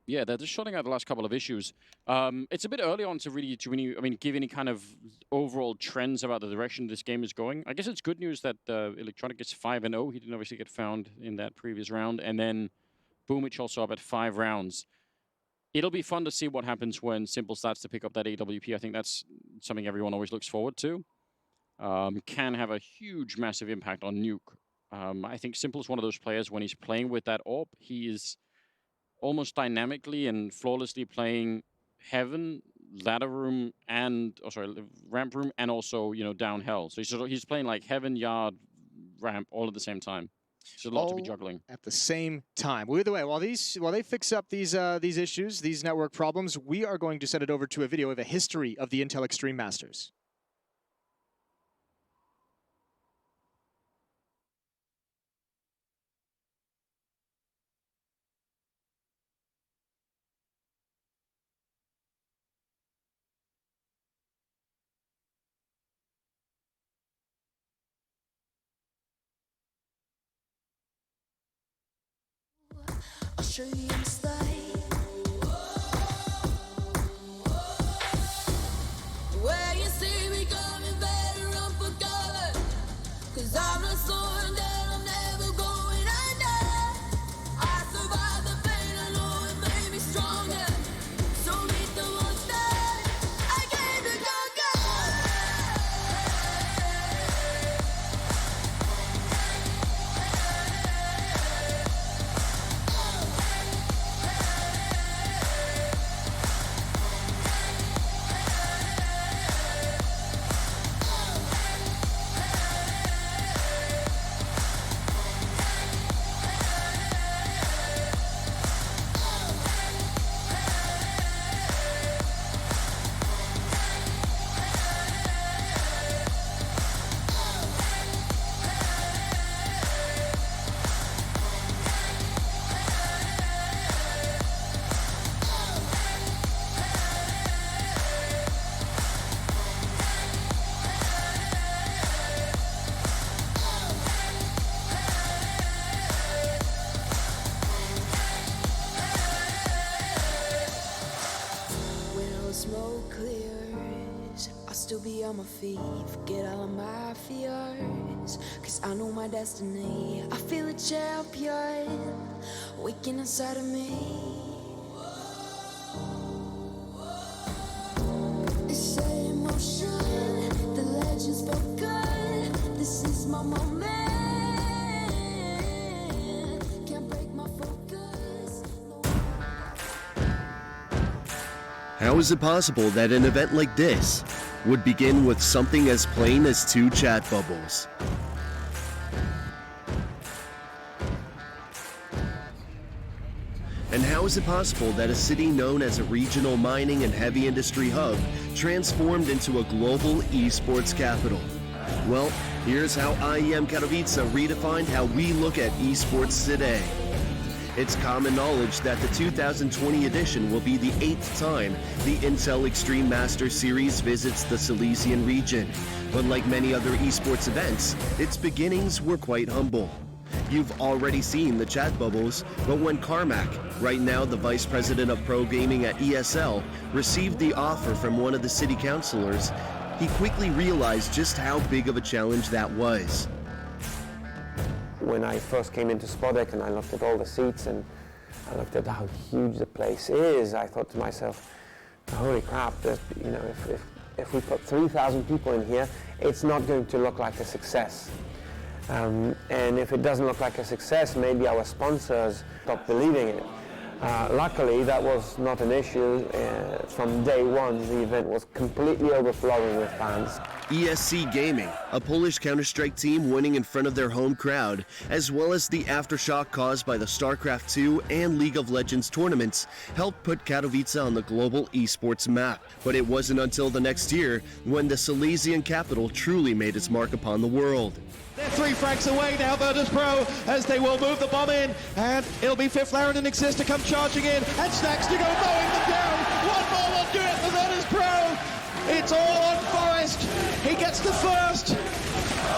Yeah, they're just shutting out the last couple of issues. It's a bit early on to really, I mean, give any kind of overall trends about the direction this game is going. I guess it's good news that Electronic is 5-0. He didn't obviously get found in that previous round, and then Boomich also up at 5 rounds. It'll be fun to see what happens when Simple starts to pick up that AWP. I think that's something everyone always looks forward to. Can have a huge, massive impact on Nuke. I think Simple is one of those players when he's playing with that AWP, he is almost dynamically and flawlessly playing Heaven, Ladder Room, and Ramp Room, and also down Hell. So he's playing like Heaven, Yard, Ramp all at the same time. There's a lot to be juggling at the same time. Well, either way, while they fix up these issues, these network problems, we are going to send it over to a video of a history of the Intel Extreme Masters. I'll show you the slide. Where you see me coming better run for cover. Cause I'm not soaring down, I'm never going under. I survived the pain, I know it made me stronger. So meet the monster, I came to smoke clears, I'll still be on my feet, forget all of my fears, cause I know my destiny, I feel a champion, waking inside of me. It's emotion, the legends spoken, this is my moment, can't break my focus. How is it possible that an event like this would begin with something as plain as 2 chat bubbles? And how is it possible that a city known as a regional mining and heavy industry hub transformed into a global esports capital? Well, here's how IEM Katowice redefined how we look at esports today. It's common knowledge that the 2020 edition will be the 8th time the Intel Extreme Masters Series visits the Silesian region. But like many other esports events, its beginnings were quite humble. You've already seen the chat bubbles, but when Carmack, right now the Vice President of Pro Gaming at ESL, received the offer from one of the city councilors, he quickly realized just how big of a challenge that was. When I first came into Spodek and I looked at all the seats and I looked at how huge the place is, I thought to myself, holy crap, you know, if we put 3,000 people in here, it's not going to look like a success. And if it doesn't look like a success, maybe our sponsors stop believing in it. Luckily, that was not an issue. From day one, the event was completely overflowing with fans. ESC Gaming, a Polish Counter-Strike team winning in front of their home crowd, as well as the aftershock caused by the StarCraft 2 and League of Legends tournaments, helped put Katowice on the global esports map. But it wasn't until the next year when the Silesian capital truly made its mark upon the world. They're 3 frags away now, Virtus Pro, as they will move the bomb in, and it'll be Fifth Laren and Exist to come charging in, and Snacks to go mowing them down. One more will do it for Virtus Pro. It's all on Forest. He gets the first.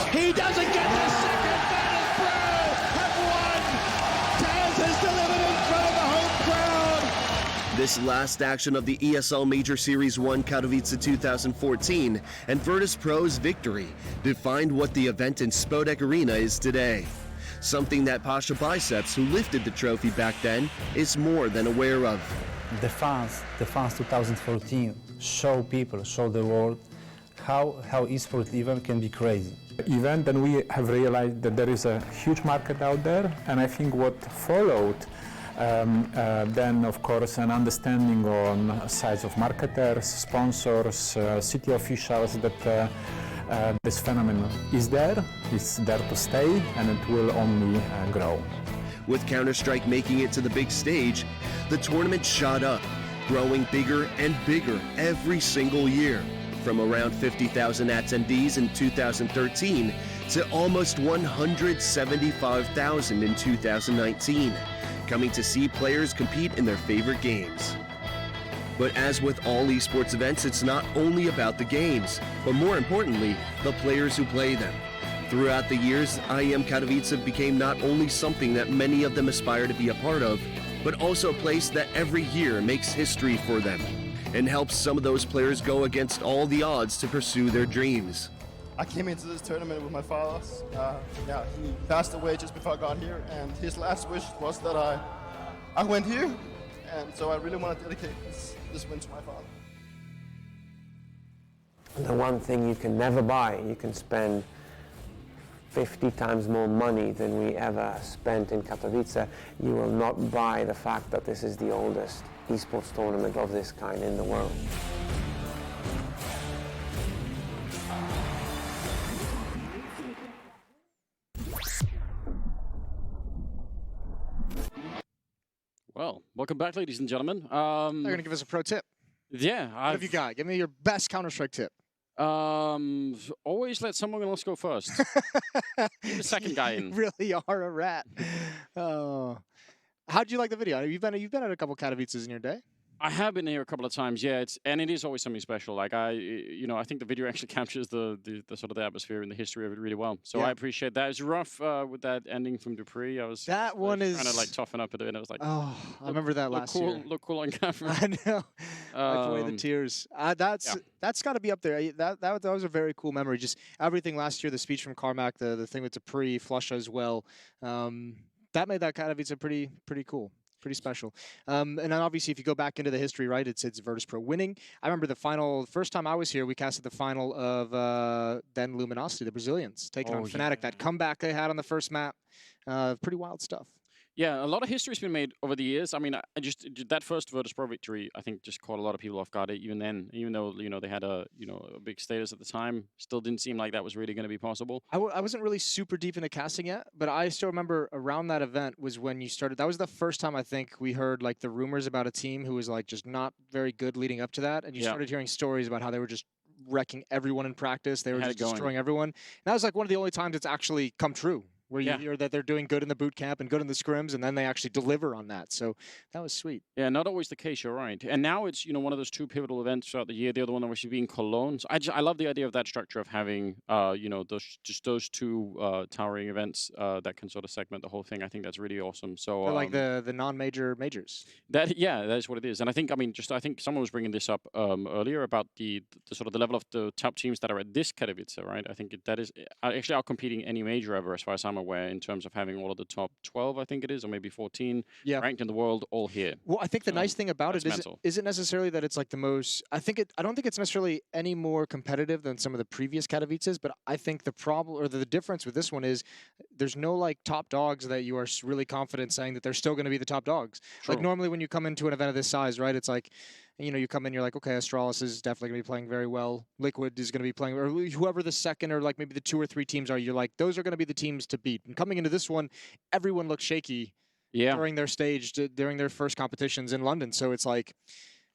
He doesn't get the second. Virtus Pro have won. Taz has delivered in front of the home crowd. This last action of the ESL Major Series 1 Katowice 2014 and Virtus Pro's victory defined what the event in Spodek Arena is today. Something that Pasha Biceps, who lifted the trophy back then, is more than aware of. The fans 2014 show the world how esports event can be crazy. Event, and we have realized that there is a huge market out there, and I think what followed then, of course, an understanding on size of marketers, sponsors, city officials that this phenomenon is there, it's there to stay, and it will only grow. With Counter-Strike making it to the big stage, the tournament shot up, growing bigger and bigger every single year, from around 50,000 attendees in 2013 to almost 175,000 in 2019, coming to see players compete in their favorite games. But as with all esports events, it's not only about the games, but more importantly, the players who play them. Throughout the years, IEM Katowice became not only something that many of them aspire to be a part of, but also a place that every year makes history for them and helps some of those players go against all the odds to pursue their dreams. I came into this tournament with my father. He passed away just before I got here, and his last wish was that I went here, and so I really want to dedicate this win to my father. The one thing you can never buy, you can spend 50 times more money than we ever spent in Katowice. You will not buy the fact that this is the oldest esports tournament of this kind in the world. Well, welcome back, ladies and gentlemen. They're going to give us a pro tip. Yeah. What have you got? Give me your best Counter-Strike tip. Always let someone else go first. Keep the second guy in. You really are a rat. Oh. How'd you like the video? You've been at a couple Katowices in your day. I have been here a couple of times, yeah. It is always something special. Like I think the video actually captures the sort of the atmosphere and the history of it really well. So yeah. I appreciate that. It's rough with that ending from Dupree. I was that one is trying to like toughen up a bit. And I was like, oh, I remember that last year. Look cool on camera. I know. Wipe away the tears. That's got to be up there. That was a very cool memory. Just everything last year. The speech from Carmack, the thing with Dupree, Flusha as well. That made that Katowice pretty cool. Pretty special. And then obviously if you go back into the history, right, it's Virtus Pro winning. I remember the first time I was here, we casted the final of then Luminosity, the Brazilians, taking on Fnatic. That comeback they had on the first map. Pretty wild stuff. Yeah, a lot of history's been made over the years. I mean, that first Virtus Pro victory, I think, just caught a lot of people off guard. Even then, even though they had a big status at the time, still didn't seem like that was really going to be possible. I wasn't really super deep into casting yet, but I still remember around that event was when you started. That was the first time I think we heard like the rumors about a team who was like just not very good leading up to that, and you started hearing stories about how they were just wrecking everyone in practice. They were just destroying everyone. And that was like one of the only times it's actually come true. Where you hear that they're doing good in the boot camp and good in the scrims, and then they actually deliver on that. So that was sweet. Yeah, not always the case. You're right. And now it's one of those two pivotal events throughout the year. The other one obviously being Cologne. So I love the idea of that structure of having those two towering events that can sort of segment the whole thing. I think that's really awesome. So like the non-major majors. That is what it is. And I think I think someone was bringing this up earlier about the sort of the level of the top teams that are at this Katowice, right? I think that is actually outcompeting any major ever, as far as I'm aware, in terms of having all of the top 12, I think it is, or maybe 14 ranked in the world all here. Well, I think the nice thing about it isn't necessarily that it's like the most. I don't think it's necessarily any more competitive than some of the previous Katowices, but I think the problem or the difference with this one is there's no like top dogs that you are really confident saying that they're still going to be the top dogs. True. Like normally when you come into an event of this size, right, it's like, you come in, you're like, okay, Astralis is definitely going to be playing very well. Liquid is going to be playing, or whoever the second or like maybe the 2 or 3 teams are, you're like, those are going to be the teams to beat. And coming into this one, everyone looks shaky during their during their first competitions in London. So it's like,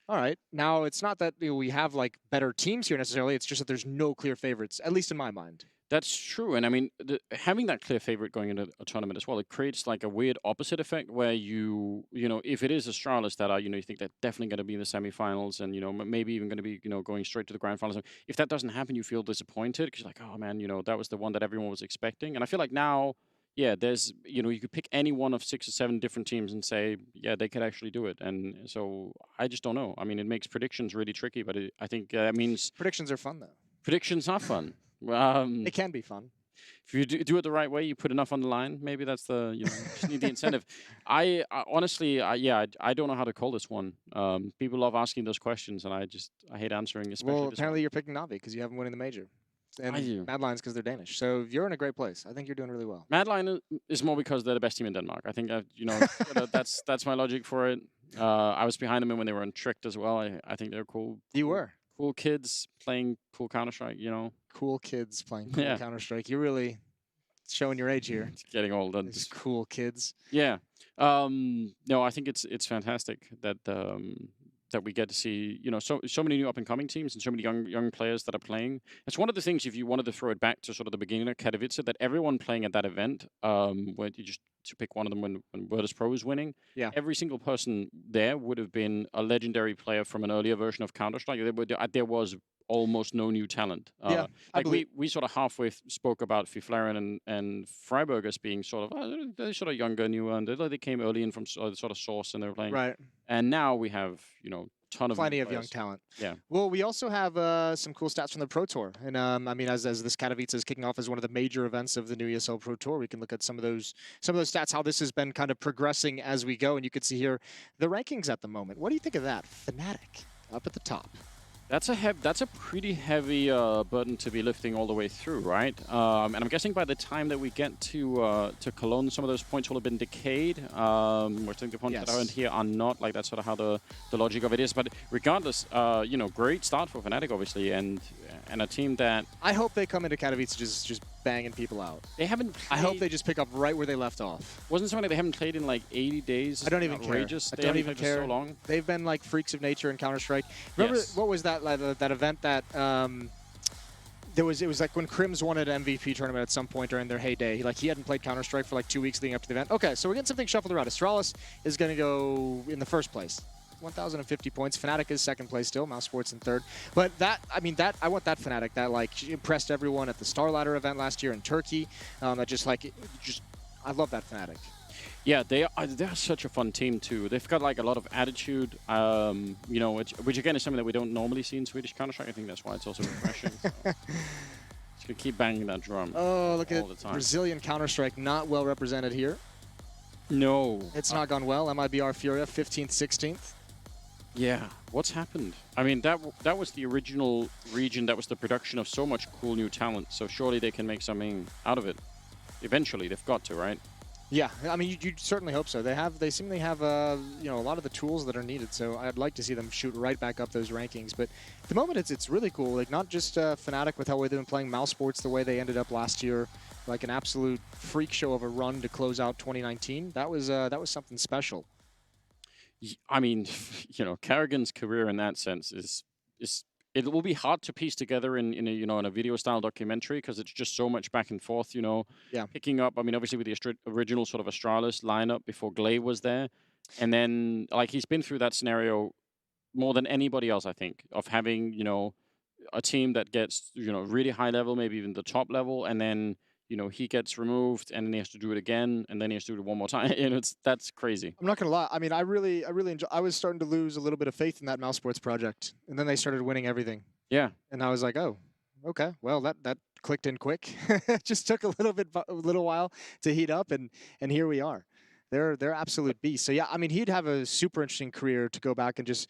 all right, now it's not that we have like better teams here necessarily. It's just that there's no clear favorites, at least in my mind. That's true, and I mean, having that clear favorite going into a tournament as well, it creates like a weird opposite effect where if it is Astralis that are, you think they're definitely going to be in the semifinals and, maybe even going to be, going straight to the grand finals. If that doesn't happen, you feel disappointed because you're like, oh man, that was the one that everyone was expecting. And I feel like now, yeah, there's, you could pick any one of 6 or 7 different teams and say, yeah, they could actually do it. And so I just don't know. I mean, it makes predictions really tricky, but I think that means Predictions are fun, though. predictions are fun. They can be fun. If you do it the right way, you put enough on the line. Maybe that's the just need the incentive. I honestly, I don't know how to call this one. People love asking those questions, and I hate answering. Especially Well, this apparently one. you're picking Navi because you haven't won in the major. And I do. Mad Lions because they're Danish. So you're in a great place. I think you're doing really well. Mad Lion is more because they're the best team in Denmark. I think that's my logic for it. I was behind them when they were on Tricked as well. I think they're cool. You were. Cool kids playing cool Counter-Strike, Cool kids playing cool Yeah. Counter-Strike. You're really showing your age here. It's getting old. And These cool kids. yeah. No, I think it's fantastic that that we get to see, so many new up-and-coming teams and so many young players that are playing. It's one of the things, if you wanted to throw it back to sort of the beginning of Katowice, that everyone playing at that event, where you just to pick one of them when Virtus Pro was winning, Yeah. every single person there would have been a legendary player from an earlier version of Counter-Strike. There was almost no new talent. Yeah, I like believe- we sort of halfway spoke about Fiflaren and Freiburg as being sort of they're sort of younger, newer, and they came early in from sort of Source and they were playing. Right. And now we have ton of Plenty new of young players. talent. Yeah. Well, we also have some cool stats from the Pro Tour. And I mean, as this Katowice is kicking off as one of the major events of the new ESL Pro Tour, we can look at some of those stats, how this has been kind of progressing as we go. And you can see here the rankings at the moment. What do you think of that? Fnatic up at the top. That's a pretty heavy burden to be lifting all the way through, right? And I'm guessing by the time that we get to Cologne, some of those points will have been decayed. We're think the points that aren't here are not. Like that's sort of how the logic of it is. But regardless, great start for Fnatic, obviously, and a team that I hope they come into Katowice just banging people out. they haven't. I hope played- they just pick up right where they left off. wasn't something like they haven't played in like 80 days. I don't even care. Outrageous. I They don't haven't even played for care. so long. They've been like freaks of nature in Counter-Strike. Remember Yes. what was that that event that it was like when Crims won an MVP tournament at some point during their heyday. He hadn't played Counter-Strike for like 2 weeks leading up to the event. Okay, so we're getting something shuffled around. Astralis is going to go in the first place. 1,050 points. Fnatic is second place still. Mouse Sports in third. But I want that Fnatic that like impressed everyone at the Star Ladder event last year in Turkey. I love that Fnatic. Yeah, they're such a fun team too. They've got like a lot of attitude, which again is something that we don't normally see in Swedish Counter-Strike. I think that's why it's also refreshing. So. Just gonna keep banging that drum. Oh, look all at the time. Brazilian Counter-Strike not well represented here. No, It's not gone well. MIBR Furia 15th, 16th. Yeah, what's happened? I mean, that was the original region. That was the production of so much cool new talent. So surely they can make something out of it. Eventually, they've got to, right? Yeah, I mean, you certainly hope so. They seem they have a lot of the tools that are needed. So I'd like to see them shoot right back up those rankings. But at the moment, it's really cool. Like not just Fnatic with how they've been playing Mouse Sports the way they ended up last year, like an absolute freak show of a run to close out 2019. That was something special. I mean, Kerrigan's career in that sense is it will be hard to piece together in a video style documentary because it's just so much back and forth. Yeah. Picking up. I mean, obviously with the original sort of Astralis lineup before Glay was there, and then like he's been through that scenario more than anybody else, I think, of having a team that gets really high level, maybe even the top level, and then he gets removed, and then he has to do it again, and then he has to do it one more time. That's crazy. I'm not gonna lie. I mean, I really enjoy. I was starting to lose a little bit of faith in that Mouse Sports project, and then they started winning everything. Yeah. And I was like, oh, okay. Well, that clicked in quick. It just took a little while to heat up, and here we are. They're absolute beasts. So yeah, I mean, he'd have a super interesting career to go back and just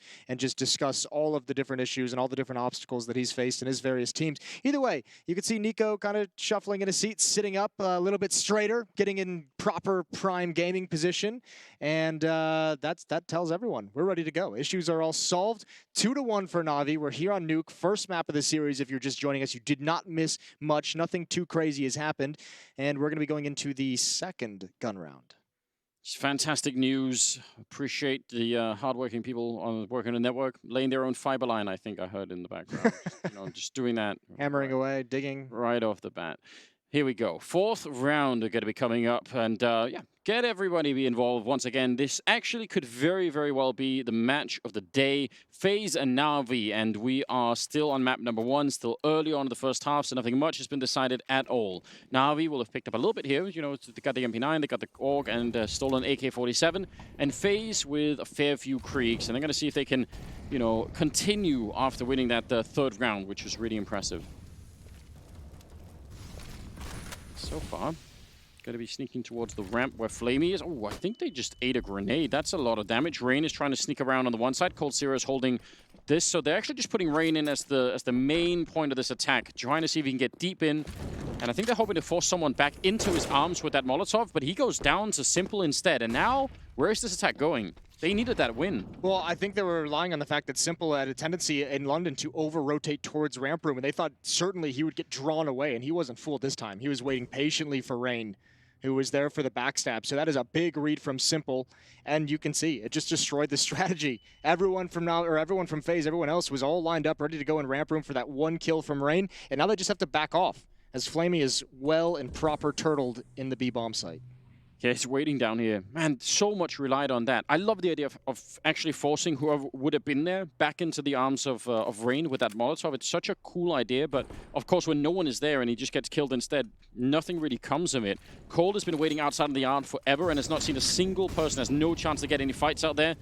discuss all of the different issues and all the different obstacles that he's faced in his various teams. Either way, you can see Nico kind of shuffling in his seat, sitting up a little bit straighter, getting in proper prime gaming position, and that tells everyone we're ready to go. Issues are all solved. 2-1 for Navi. We're here on Nuke, first map of the series. If you're just joining us, you did not miss much. Nothing too crazy has happened, and we're going to be going into the second gun round. It's fantastic news. Appreciate the hardworking people working on the network, laying their own fiber line, I think I heard in the background. Just doing that. Hammering away, digging. Right off the bat. Here we go. 4th round are going to be coming up, and yeah, get everybody be involved once again. This actually could very, very well be the match of the day. FaZe and Navi, and we are still on map number 1, still early on in the first half, so nothing much has been decided at all. Navi will have picked up a little bit here. You know, they got the MP9, they got the AUG, and stolen AK-47, and FaZe with a fair few Kriegs, and they're going to see if they can, you know, continue after winning that 3rd round, which was really impressive. So far, going to be sneaking towards the ramp where Flamey is. Oh, I think they just ate a grenade. That's a lot of damage. Rain is trying to sneak around on the one side. Cold Zero is holding this. So they're actually just putting Rain in as the main point of this attack, trying to see if he can get deep in. And I think they're hoping to force someone back into his arms with that Molotov, but he goes down to Simple instead. And now, where is this attack going? They needed that win. Well, I think they were relying on the fact that Simple had a tendency in London to over-rotate towards ramp room, and they thought certainly he would get drawn away, and he wasn't fooled this time. He was waiting patiently for Rain, who was there for the backstab. So that is a big read from Simple, and you can see it just destroyed the strategy. Everyone from FaZe, everyone else was all lined up, ready to go in ramp room for that 1 kill from Rain, and now they just have to back off, as Flamey is well and proper turtled in the B-bomb site. Yeah, he's waiting down here. Man, so much relied on that. I love the idea of actually forcing whoever would have been there back into the arms of Rain with that Molotov. It's such a cool idea, but of course when no one is there and he just gets killed instead, nothing really comes of it. Cold has been waiting outside of the yard forever and has not seen a single person, has no chance to get any fights out there.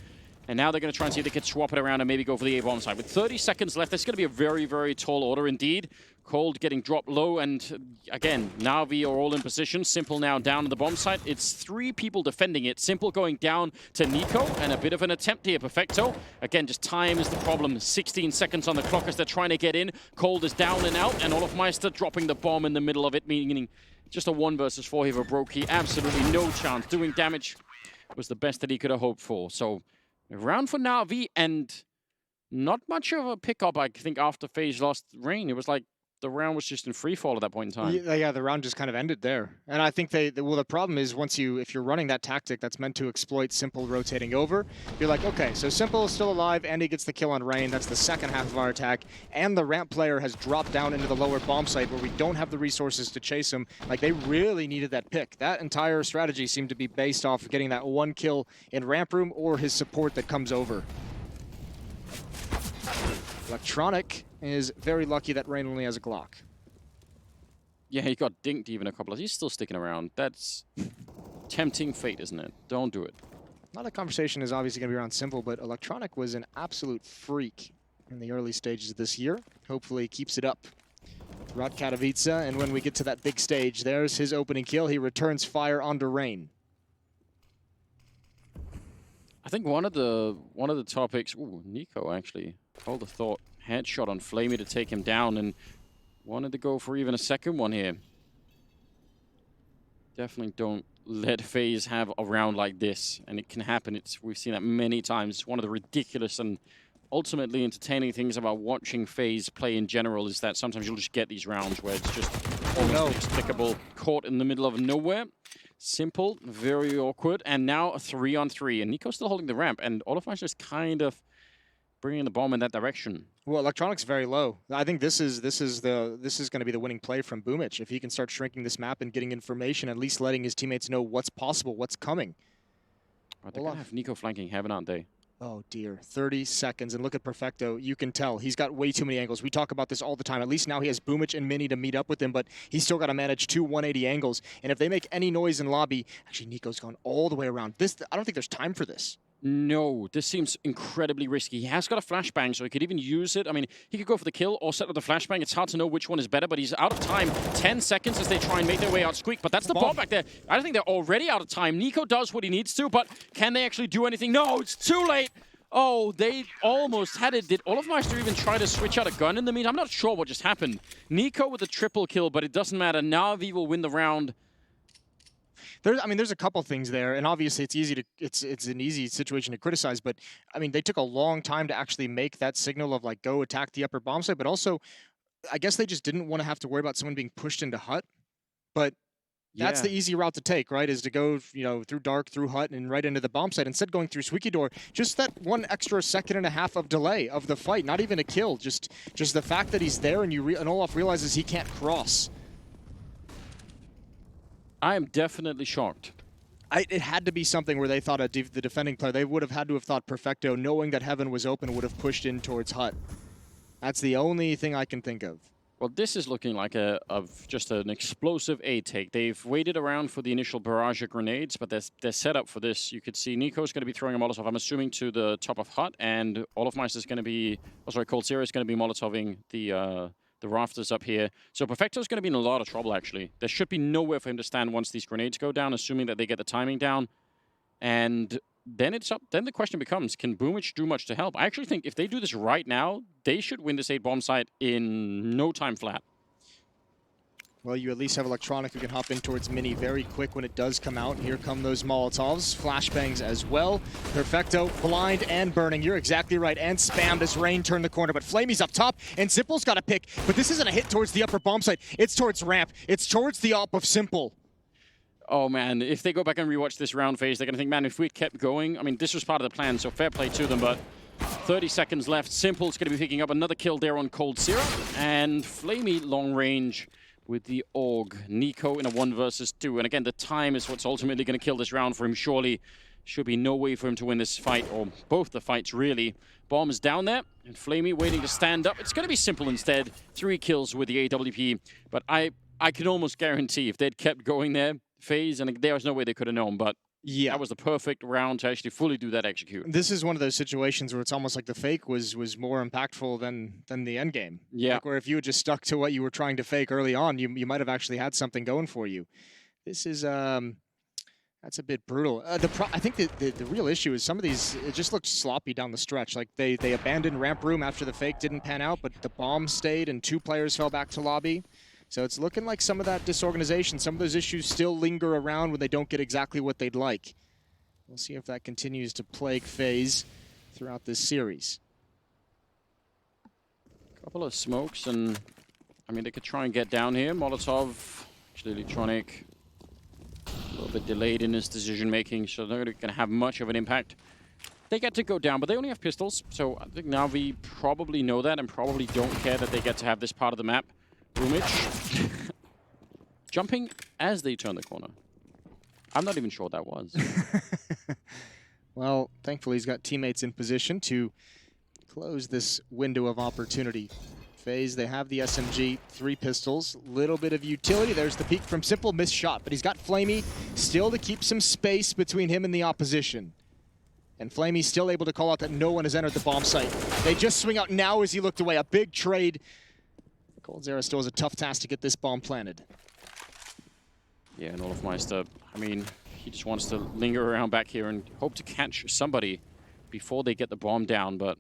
And now they're going to try and see if they can swap it around and maybe go for the A-bomb side. With 30 seconds left, this is going to be a very, very tall order indeed. Cold getting dropped low, and again, Navi are all in position. Simple now down to the bomb site. It's 3 people defending it. Simple going down to Nico, and a bit of an attempt here. Perfecto. Again, just time is the problem. 16 seconds on the clock as they're trying to get in. Cold is down and out, and Olofmeister dropping the bomb in the middle of it, meaning just a 1 versus 4 here for Brokey. Absolutely no chance. Doing damage was the best that he could have hoped for. So, a round for Navi, and not much of a pickup, I think, after FaZe lost Rain. It was like the round was just in free fall at that point in time. Yeah, the round just kind of ended there. And I think well, the problem is if you're running that tactic that's meant to exploit Simple rotating over, you're like, okay, so Simple is still alive and he gets the kill on Rain. That's the second half of our attack. And the ramp player has dropped down into the lower bomb site where we don't have the resources to chase him. Like, they really needed that pick. That entire strategy seemed to be based off of getting that 1 kill in ramp room or his support that comes over. Electronic is very lucky that Rain only has a Glock. Yeah, he got dinked even a couple of... He's still sticking around. That's tempting fate, isn't it? Don't do it. A lot of conversation is obviously going to be around Simple, but Electronic was an absolute freak in the early stages of this year. Hopefully he keeps it up throughout Katowice, and when we get to that big stage, there's his opening kill. He returns fire onto Rain. I think one of the topics... Ooh, Nico, actually. Hold the thought. Headshot on Flamey to take him down, and wanted to go for even a second one here. Definitely don't let FaZe have a round like this, and it can happen. We've seen that many times. It's one of the ridiculous and ultimately entertaining things about watching FaZe play in general is that sometimes you'll just get these rounds where it's just almost inexplicable, caught in the middle of nowhere. Simple, very awkward, and now a 3-on-3, and Nico's still holding the ramp, and Olofmeister is kind of bringing the bomb in that direction. Well, Electronic's very low. I think this is going to be the winning play from Boomich. If he can start shrinking this map and getting information, at least letting his teammates know what's possible, what's coming. Oh, they're going to have Nico flanking heaven, aren't they? Oh dear, 30 seconds, and look at Perfecto. You can tell he's got way too many angles. We talk about this all the time. At least now he has Boomich and Mini to meet up with him, but he's still got to manage 2 180 angles. And if they make any noise in lobby, actually Nico's gone all the way around. I don't think there's time for this. No, this seems incredibly risky. He has got a flashbang, so he could even use it. I mean, he could go for the kill or set up the flashbang. It's hard to know which one is better, but he's out of time. 10 seconds as they try and make their way out Squeak, but that's the bomb back there. I don't think they're already out of time. Nico does what he needs to, but can they actually do anything? No, it's too late. Oh, they almost had it. Did Olofmeister even try to switch out a gun in the meantime? I'm not sure what just happened. Nico with a triple kill, but it doesn't matter. Navi will win the round. There's a couple things there, and obviously it's an easy situation to criticize, but I mean, they took a long time to actually make that signal of like, go attack the upper bomb site, but also, I guess they just didn't want to have to worry about someone being pushed into hut, but that's the easy route to take, right? Is to go, through dark, through hut, and right into the bomb site. Instead, going through Squeaky Door, just that 1 extra second and a half of delay of the fight, not even a kill, just the fact that he's there and and Olof realizes he can't cross. I am definitely shocked. It had to be something where they thought the defending player, they would have had to have thought Perfecto, knowing that Heaven was open, would have pushed in towards Hut. That's the only thing I can think of. Well, this is looking like just an explosive A take. They've waited around for the initial barrage of grenades, but they're set up for this. You could see Nico's going to be throwing a Molotov, I'm assuming, to the top of Hut, and Olofmeister's going to be, Coldzera is going to be Molotoving the rafters up here. So Perfecto's going to be in a lot of trouble, actually. There should be nowhere for him to stand once these grenades go down, assuming that they get the timing down. And then then the question becomes, can Boomich do much to help? I actually think if they do this right now, they should win this 8-bomb site in no time flat. Well, you at least have Electronic who can hop in towards Mini very quick when it does come out. Here come those Molotovs, flashbangs as well. Perfecto, blind and burning. You're exactly right. And spammed as Rain turned the corner. But Flamey's up top, and Simple's got a pick. But this isn't a hit towards the upper bomb site. It's towards ramp. It's towards the op of Simple. Oh, man, if they go back and rewatch this round phase, they're going to think, man, if we'd kept going, I mean, this was part of the plan, so fair play to them, but 30 seconds left. Simple's going to be picking up another kill there on Coldzera, and Flamey long range with the AUG. Nico in a 1 versus 2, and again, the time is what's ultimately going to kill this round for him, surely. Should be no way for him to win this fight, or both the fights, really. Bomb is down there, and Flamey waiting to stand up. It's going to be Simple instead. 3 kills with the AWP, but I can almost guarantee if they'd kept going there, FaZe, and there was no way they could have known, but yeah, that was the perfect round to actually fully do that execute. This is one of those situations where it's almost like the fake was more impactful than the end game. Yeah. Like where if you had just stuck to what you were trying to fake early on, you might have actually had something going for you. This is that's a bit brutal. I think the real issue is some of these, it just looked sloppy down the stretch. Like they abandoned ramp room after the fake didn't pan out, but the bomb stayed and 2 players fell back to lobby. So it's looking like some of that disorganization, some of those issues still linger around when they don't get exactly what they'd like. We'll see if that continues to plague FaZe throughout this series. Couple of smokes, and I mean, they could try and get down here. Molotov, actually Electronic, a little bit delayed in his decision-making, so they're not going to have much of an impact. They get to go down, but they only have pistols, so I think Navi probably know that and probably don't care that they get to have this part of the map. Boomich jumping as they turn the corner. I'm not even sure what that was. Well, thankfully he's got teammates in position to close this window of opportunity. FaZe, they have the SMG, 3 pistols, little bit of utility. There's the peek from Simple, missed shot, but he's got Flamey still to keep some space between him and the opposition. And Flamey's still able to call out that no one has entered the bomb site. They just swing out now as he looked away. A big trade. Coldzera still has a tough task to get this bomb planted. Yeah, and Olofmeister, I mean, he just wants to linger around back here and hope to catch somebody before they get the bomb down, but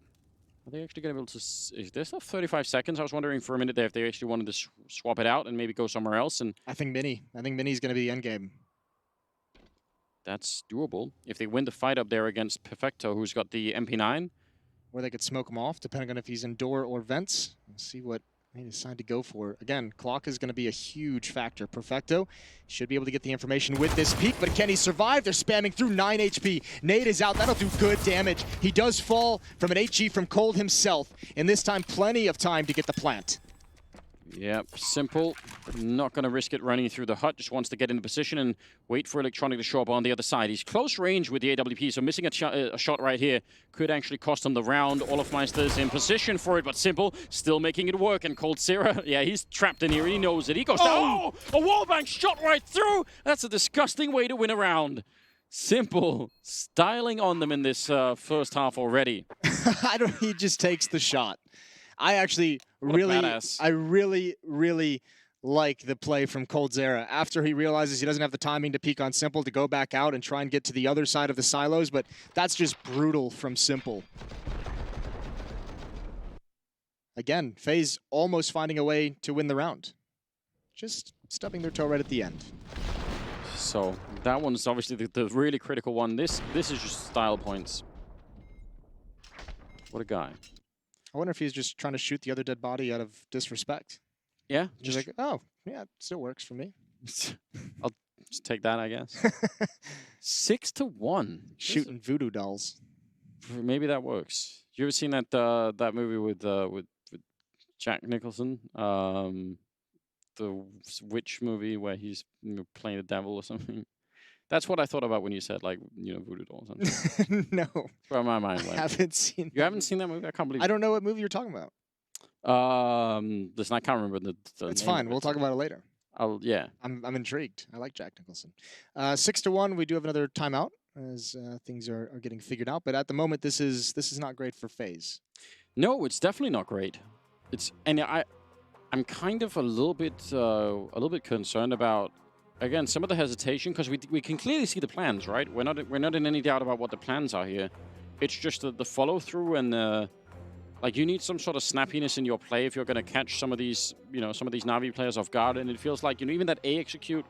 are they actually going to be able to... Is there still 35 seconds? I was wondering for a minute there if they actually wanted to swap it out and maybe go somewhere else. And I think Mini's going to be the end game. That's doable. If they win the fight up there against Perfecto, who's got the MP9. Or they could smoke him off, depending on if he's in door or vents. We'll see what they decide to go for. Again, clock is going to be a huge factor. Perfecto should be able to get the information with this peek, but can he survive? They're spamming through 9 HP. Nade is out. That'll do good damage. He does fall from an HG from Cold himself, and this time plenty of time to get the plant. Yep, Simple. Not going to risk it running through the hut. Just wants to get into position and wait for Electronic to show up on the other side. He's close range with the AWP, so missing a shot right here could actually cost him the round. Olofmeister's in position for it, but Simple still making it work. And Coldzera, yeah, he's trapped in here. He knows it. He goes down. Oh! A wallbang shot right through! That's a disgusting way to win a round. Simple styling on them in this first half already. He just takes the shot. I really like the play from Coldzera after he realizes he doesn't have the timing to peek on Simple to go back out and try and get to the other side of the silos, but that's just brutal from Simple. Again, FaZe almost finding a way to win the round. Just stubbing their toe right at the end. So that one's obviously the really critical one. This is just style points. What a guy. I wonder if he's just trying to shoot the other dead body out of disrespect. Yeah. Just like, oh, yeah, it still works for me. I'll just take that, I guess. 6-1. Shooting voodoo dolls. Maybe that works. You ever seen that that movie with Jack Nicholson? the witch movie where he's playing the devil or something. That's what I thought about when you said, like, voodoo doll or something. No. That's where my mind went. I haven't seen You haven't seen that movie? I can't believe I don't know what movie you're talking about. Listen, I can't remember the It's name fine. of it. We'll talk about it later. Yeah. I'm intrigued. I like Jack Nicholson. 6-1. We do have another timeout as things are getting figured out. But at the moment, this is not great for FaZe. No, it's definitely not great. I'm kind of a little bit concerned about, again, some of the hesitation, because we can clearly see the plans, right? We're not in any doubt about what the plans are here. It's just the follow through and like, you need some sort of snappiness in your play if you're going to catch some of these Navi players off guard. And it feels like, even that A execute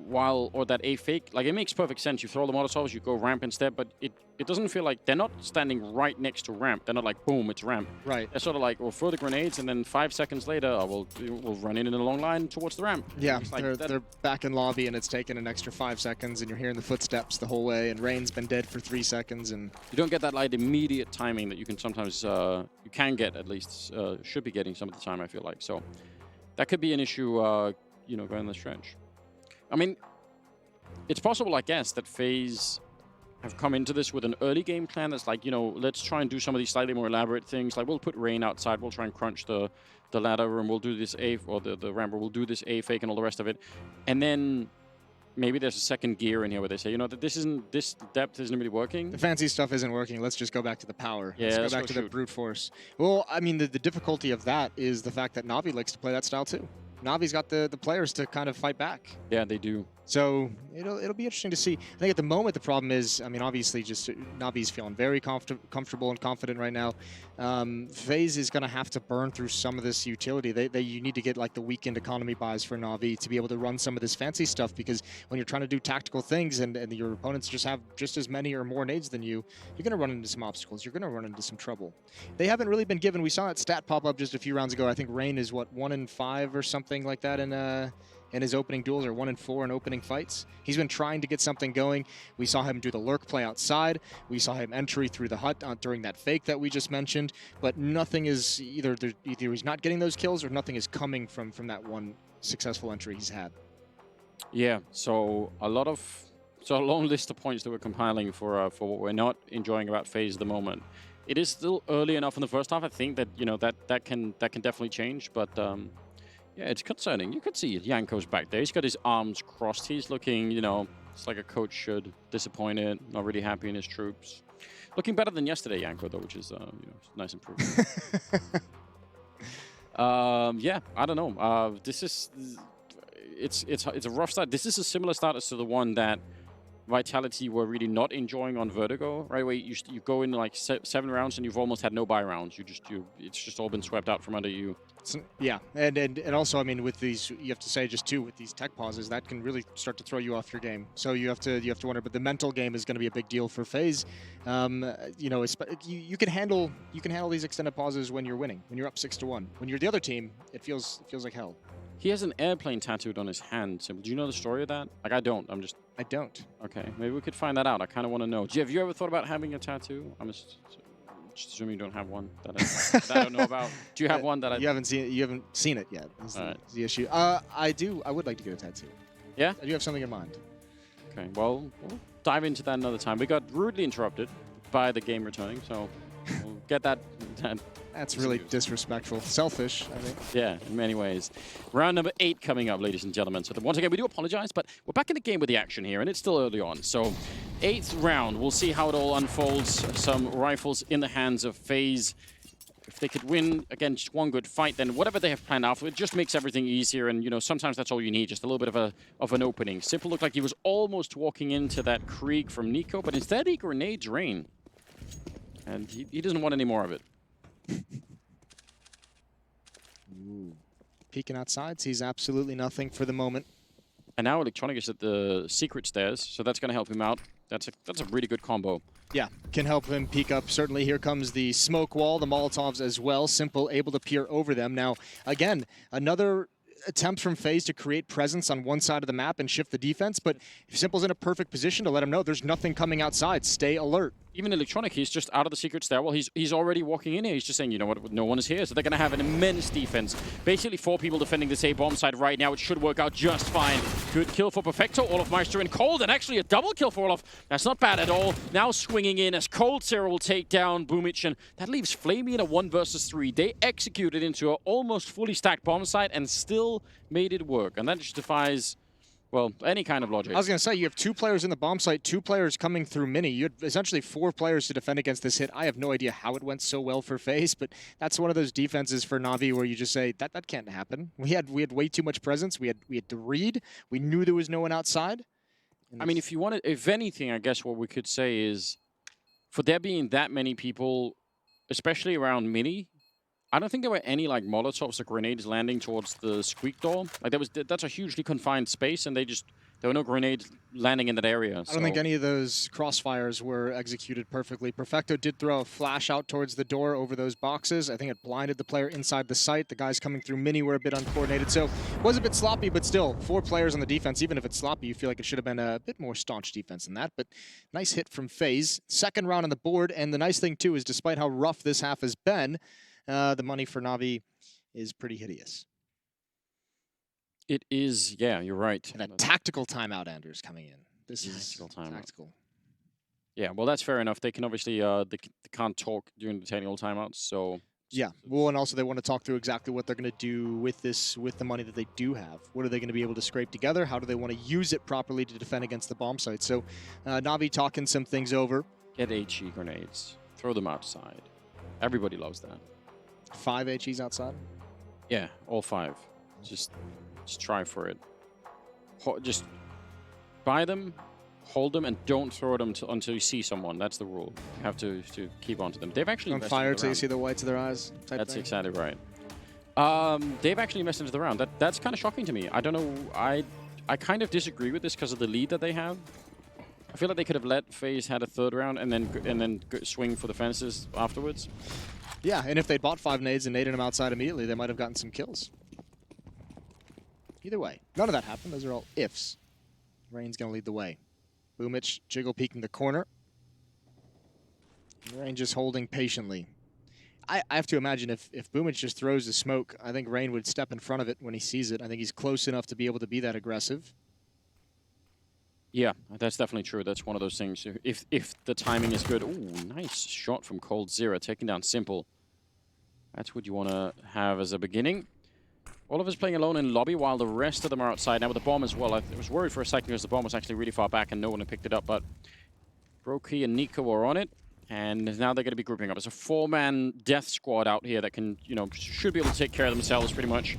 or that A fake, like, it makes perfect sense. You throw the Molotovs, you go ramp instead, but it doesn't feel like they're not standing right next to ramp. They're not like, boom, it's ramp. Right. They're sort of like, we'll throw the grenades, and then 5 seconds later, we'll run in a long line towards the ramp. Yeah, like they're back in lobby, and it's taken an extra 5 seconds, and you're hearing the footsteps the whole way, and Rain's been dead for 3 seconds, and you don't get that like immediate timing that you can sometimes you can get, at least should be getting some of the time, I feel like. So that could be an issue, going the stretch. I mean, it's possible, I guess, that FaZe have come into this with an early game plan that's like, let's try and do some of these slightly more elaborate things. Like, we'll put Rain outside, we'll try and crunch the ladder, and we'll do this A, or the ramp, we'll do this A fake and all the rest of it. And then maybe there's a second gear in here where they say, that this depth isn't really working. The fancy stuff isn't working. Let's just go back to the power. Yeah, let's go back to the brute force. Well, I mean, the difficulty of that is the fact that Navi likes to play that style too. Navi's got the players to kind of fight back. Yeah, they do. So it'll be interesting to see. I think at the moment the problem is, I mean, obviously just Navi's feeling very comfortable and confident right now. FaZe is going to have to burn through some of this utility. You need to get like the weekend economy buys for Navi to be able to run some of this fancy stuff, because when you're trying to do tactical things and your opponents just have just as many or more nades than you're going to run into some obstacles. You're going to run into some trouble. They haven't really been given. We saw that stat pop up just a few rounds ago. I think Rain is what, 1 in 5 or something like that in his opening duels, or 1 in 4 in opening fights. He's been trying to get something going. We saw him do the lurk play outside. We saw him entry through the hut during that fake that we just mentioned. But nothing is either he's not getting those kills, or nothing is coming from that one successful entry he's had. Yeah. So a long list of points that we're compiling for what we're not enjoying about FaZe at the moment. It is still early enough in the first half. I think that that can definitely change, but. Yeah, it's concerning. You could see Janko's back there. He's got his arms crossed. He's looking, it's like a coach should. Disappointed, not really happy in his troops. Looking better than yesterday, Janko, though, which is, nice improvement. Yeah, I don't know. It's a rough start. This is a similar start as to the one that Vitality were really not enjoying on Vertigo, right? Where you go in like 7 rounds and you've almost had no buy rounds. It's just all been swept out from under you. Yeah, and also, I mean, with these, you have to say just too, with these tech pauses, that can really start to throw you off your game. So you have to wonder. But the mental game is going to be a big deal for FaZe. You can handle these extended pauses when you're winning, when you're up 6-1. When you're the other team, it feels like hell. He has an airplane tattooed on his hand. Do you know the story of that? Like, I don't. I don't. Okay, maybe we could find that out. I kind of want to know. Have you ever thought about having a tattoo? I'm just assuming you don't have one that I don't know about. Do you have one that you haven't seen it yet? Is the issue. I do. I would like to get a tattoo. Yeah? I do have something in mind. Okay, well, we'll dive into that another time. We got rudely interrupted by the game returning, so we'll get that. That's really disrespectful. Selfish, I think. Yeah, in many ways. Round number 8 coming up, ladies and gentlemen. So once again, we do apologize, but we're back in the game with the action here, and it's still early on. So 8th round, we'll see how it all unfolds. Some rifles in the hands of FaZe. If they could win, again, just one good fight, then whatever they have planned after, it just makes everything easier. And, sometimes that's all you need, just a little bit of an opening. Simple looked like he was almost walking into that Krieg from Nico, but instead he grenades Rain. And he doesn't want any more of it. Ooh. Peeking outside, sees absolutely nothing for the moment. And now Electronic is at the secret stairs, so that's going to help him out. That's a really good combo. Yeah, can help him peek up. Certainly here comes the smoke wall, the Molotovs as well. Simple able to peer over them. Now, again, another attempt from FaZe to create presence on one side of the map and shift the defense, but Simple's in a perfect position to let him know there's nothing coming outside. Stay alert. even Electronic, he's just out of the secret stairwell. He's already walking in here. He's just saying, you know what, no one is here. So they're going to have an immense defense. Basically 4 people defending this A-bomb side right now. It should work out just fine. Good kill for Perfecto. Olofmeister and Cold, and actually a double kill for Olof. That's not bad at all. Now swinging in as Coldzera will take down Boomic, and that leaves Flamey in a 1 versus 3. They executed into an almost fully stacked bomb site and still made it work. And that just defies... well, any kind of logic. I was going to say, you have 2 players in the bomb site, 2 players coming through mini. You had essentially 4 players to defend against this hit. I have no idea how it went so well for FaZe, but that's one of those defenses for Navi where you just say, that can't happen. We had way too much presence. We had to read. We knew there was no one outside. I mean, if anything, I guess what we could say is, for there being that many people, especially around mini, I don't think there were any like Molotovs or grenades landing towards the squeak door. Like that's a hugely confined space, and there were no grenades landing in that area. I don't think any of those crossfires were executed perfectly. Perfecto did throw a flash out towards the door over those boxes. I think it blinded the player inside the site. The guys coming through mini were a bit uncoordinated, so it was a bit sloppy, but still, 4 players on the defense. Even if it's sloppy, you feel like it should have been a bit more staunch defense than that, but nice hit from FaZe. Second round on the board, and the nice thing too is despite how rough this half has been, the money for Navi is pretty hideous. It is, yeah, you're right. And a tactical timeout, Anders, coming in. This is tactical. Yeah, well, that's fair enough. They can obviously, they can't talk during the technical timeouts, so... yeah, well, and also they want to talk through exactly what they're going to do with this, with the money that they do have. What are they going to be able to scrape together? How do they want to use it properly to defend against the bomb site? So Navi talking some things over. Get HE grenades. Throw them outside. Everybody loves that. 5 HEs outside? Yeah, all 5. Just try for it. Just buy them, hold them, and don't throw them until you see someone. That's the rule. You have to keep on to them. They've actually on fire till you see the whites of their eyes. That's exactly right. They've actually messed into the round. That's kind of shocking to me. I don't know. I kind of disagree with this because of the lead that they have. I feel like they could have let FaZe had a 3rd round and then swing for the fences afterwards. Yeah, and if they'd bought 5 nades and naded them outside immediately, they might have gotten some kills. Either way, none of that happened. Those are all ifs. Rain's going to lead the way. Boomic jiggle peeking the corner. Rain just holding patiently. I have to imagine if Boomic just throws the smoke, I think Rain would step in front of it when he sees it. I think he's close enough to be able to be that aggressive. Yeah, that's definitely true. That's one of those things. If the timing is good. Ooh, nice shot from Coldzera, taking down Simple. That's what you want to have as a beginning. All of us playing alone in lobby while the rest of them are outside. Now with the bomb as well. I was worried for a second because the bomb was actually really far back and no one had picked it up, but Brokey and Nico are on it. And now they're going to be grouping up. It's a 4-man death squad out here that can, should be able to take care of themselves pretty much.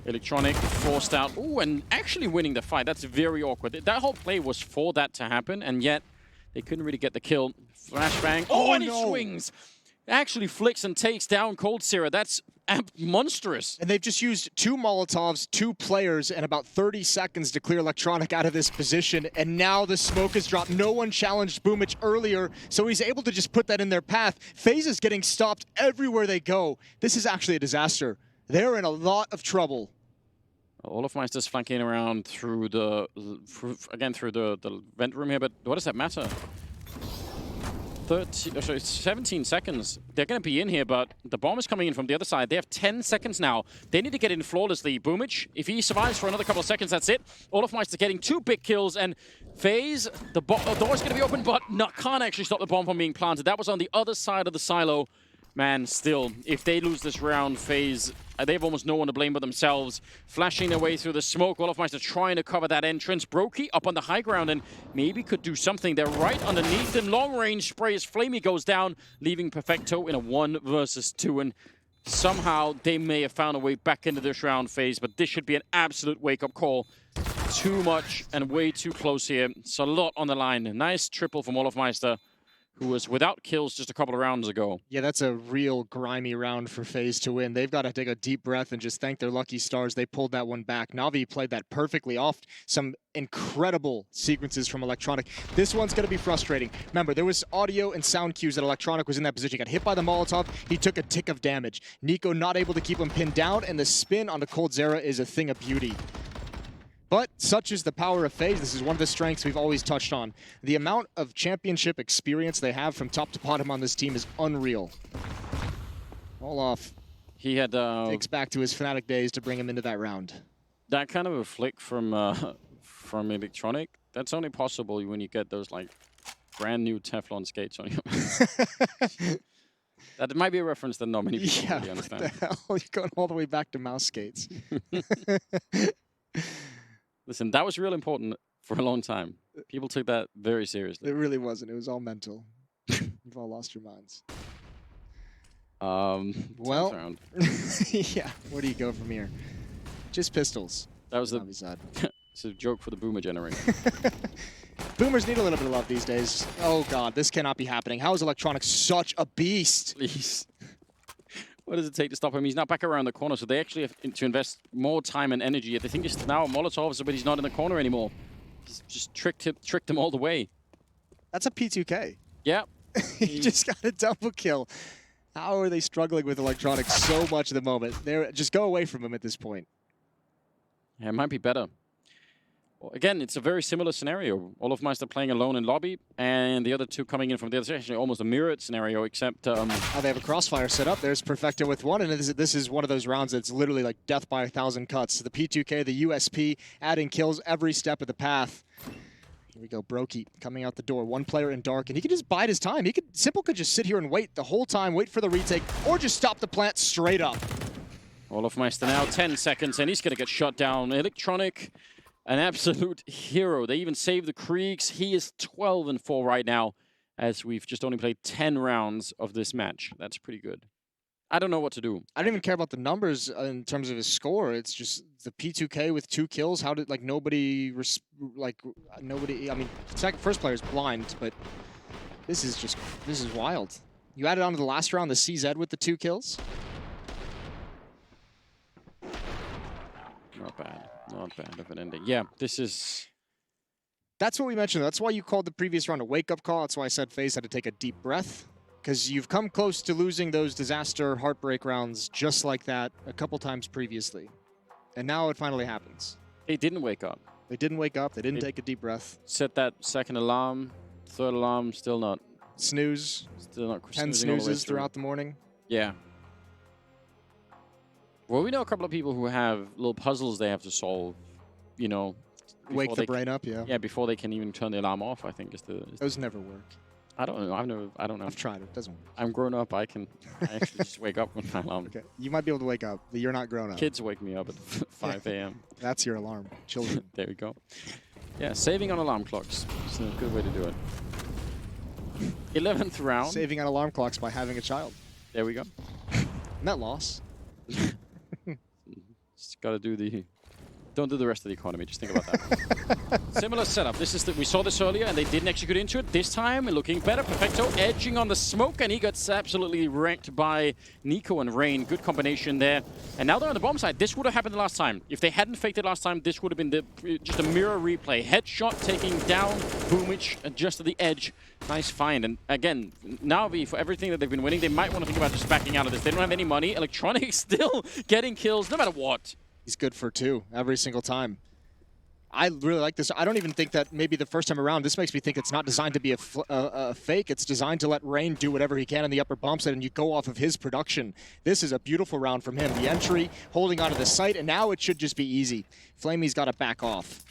Electronic forced out. Ooh, and actually winning the fight. That's very awkward. That whole play was for that to happen, and yet they couldn't really get the kill. Flashbang. Oh, and he swings. Actually flicks and takes down Coldzera. That's monstrous. And they've just used 2 Molotovs, 2 players, and about 30 seconds to clear Electronic out of this position. And now the smoke is dropped. No one challenged Boomic earlier, so he's able to just put that in their path. FaZe is getting stopped everywhere they go. This is actually a disaster. They're in a lot of trouble. Olofmeister's flanking around through the vent room here, but what does that matter? 17 seconds. They're going to be in here, but the bomb is coming in from the other side. They have 10 seconds now. They need to get in flawlessly. Boomic, if he survives for another couple of seconds, that's it. Olofmeister getting 2 big kills, and FaZe, the door's going to be open, but can't actually stop the bomb from being planted. That was on the other side of the silo. Man, still, if they lose this round, FaZe, they have almost no one to blame but themselves. Flashing their way through the smoke. Olofmeister trying to cover that entrance. Brokey up on the high ground and maybe could do something. They're right underneath them. Long-range spray as Flamey goes down, leaving Perfecto in a 1 versus 2. And somehow they may have found a way back into this round, FaZe, but this should be an absolute wake-up call. Too much and way too close here. It's a lot on the line. Nice triple from Olofmeister, who was without kills just a couple of rounds ago. Yeah, that's a real grimy round for FaZe to win. They've got to take a deep breath and just thank their lucky stars they pulled that one back. Navi played that perfectly off. Some incredible sequences from Electronic. This one's going to be frustrating. Remember, there was audio and sound cues that Electronic was in that position. He got hit by the Molotov. He took a tick of damage. Nico not able to keep him pinned down, and the spin onto Coldzera is a thing of beauty. But such is the power of FaZe. This is one of the strengths we've always touched on. The amount of championship experience they have from top to bottom on this team is unreal. Olaf He had takes back to his Fnatic days to bring him into that round. that kind of a flick from Electronic. That's only possible when you get those like brand new Teflon skates on you. That might be a reference that not many people really understand. What the hell? You're going all the way back to mouse skates. Listen, that was real important for a long time. People took that very seriously. It really wasn't. It was all mental. You've all lost your minds. Well, yeah. Where do you go from here? Just pistols. That was it's a joke for the boomer generation. Boomers need a little bit of love these days. Oh god, this cannot be happening. How is Electronic such a beast? Please. What does it take to stop him? He's not back around the corner, so they actually have to invest more time and energy. They think it's now a Molotov, but he's not in the corner anymore. He's just tricked them all the way. That's a P2K. Yeah. He just got a double kill. How are they struggling with Electronic so much at the moment? Just go away from him at this point. Yeah, it might be better. Well, again, it's a very similar scenario. Olofmeister playing alone in lobby, and the other two coming in from the other side. Actually, almost a mirrored scenario, except... Oh, they have a crossfire set up. There's Perfecto with one, and this is one of those rounds that's literally like death by 1,000 cuts. The P2K, the USP, adding kills every step of the path. Here we go, Brokey coming out the door. One player in dark, and he could just bide his time. Simple could just sit here and wait the whole time, wait for the retake, or just stop the plant straight up. Olofmeister now 10 seconds, and he's going to get shot down. Electronic, an absolute hero. They even saved the Kriegs. He is 12-4 right now, as we've just only played 10 rounds of this match. That's pretty good. I don't know what to do. I don't even care about the numbers in terms of his score. It's just the P2K with 2 kills. How did nobody? I mean, first player is blind, but this is wild. You added on to the last round the CZ with the 2 kills. Not bad of an ending. Yeah, this is... That's what we mentioned. That's why you called the previous round a wake-up call. That's why I said FaZe had to take a deep breath. Because you've come close to losing those disaster heartbreak rounds just like that a couple times previously. And now it finally happens. They didn't wake up. They didn't wake up. They didn't take a deep breath. Set that second alarm, third alarm, still not. Snooze. Still not. 10 snoozes throughout the morning. Yeah. Well, we know a couple of people who have little puzzles they have to solve, you know. Wake the brain up, yeah. Yeah, before they can even turn the alarm off, I think is the... Those never work. I don't know. I don't know. I've tried it. It doesn't work. I'm grown up. I actually just wake up when my alarm. Okay. You might be able to wake up, but you're not grown up. Kids wake me up at 5 a.m. That's your alarm. Children. There we go. Yeah, saving on alarm clocks. It's a good way to do it. 11th round. Saving on alarm clocks by having a child. There we go. Net loss. Just got to do the... Don't do the rest of the economy. Just think about that. Similar setup. We saw this earlier, and they didn't execute into it. This time, looking better. Perfecto edging on the smoke, and he gets absolutely wrecked by Nico and Rain. Good combination there. And now they're on the bomb side. This would have happened the last time. If they hadn't faked it last time, this would have been just a mirror replay. Headshot taking down Boomich just at the edge. Nice find. And again, Navi, for everything that they've been winning, they might want to think about just backing out of this. They don't have any money. Electronic still getting kills, no matter what. He's good for 2 every single time. I really like this. I don't even think that maybe the first time around, this makes me think it's not designed to be a fake. It's designed to let Rain do whatever he can in the upper bump side, and you go off of his production. This is a beautiful round from him. The entry, holding onto the site, and now it should just be easy. Flamey's got to back off.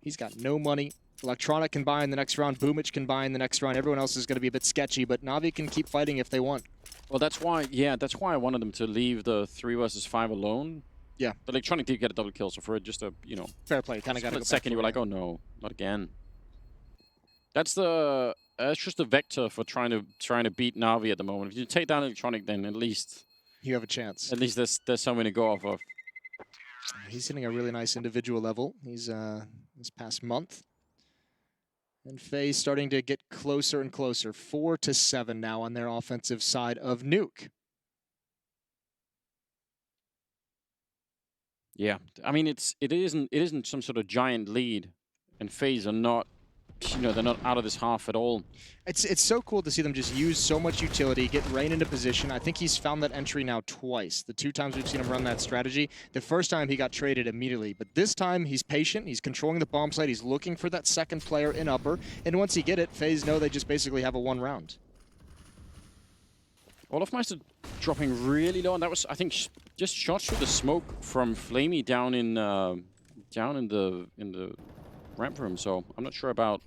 He's got no money. Electronic can buy in the next round. Boomich can buy in the next round. Everyone else is going to be a bit sketchy, but Navi can keep fighting if they want. Well, that's why I wanted them to leave the 3 versus 5 alone. Yeah. The Electronic did get a double kill, so for it just a, you know... Fair play, kind of got to go second, you were like, oh no, not again. That's just a vector for trying to beat Navi at the moment. If you take down Electronic, then at least... You have a chance. At least there's something to go off of. He's hitting a really nice individual level. He's this past month. And FaZe starting to get closer and closer. 4-7 now on their offensive side of Nuke. Yeah, I mean it isn't some sort of giant lead, and FaZe are not you know, they're not out of this half at all. It's so cool to see them just use so much utility, get Rain into position. I think he's found that entry now twice. The 2 times we've seen him run that strategy. The first time he got traded immediately, but this time he's patient, he's controlling the bomb site, he's looking for that second player in upper, and once he get it, FaZe know they just basically have a 1 round. Olofmeister dropping really low, and that was, I think, just shots through the smoke from Flamey down in the ramp room. So I'm not sure about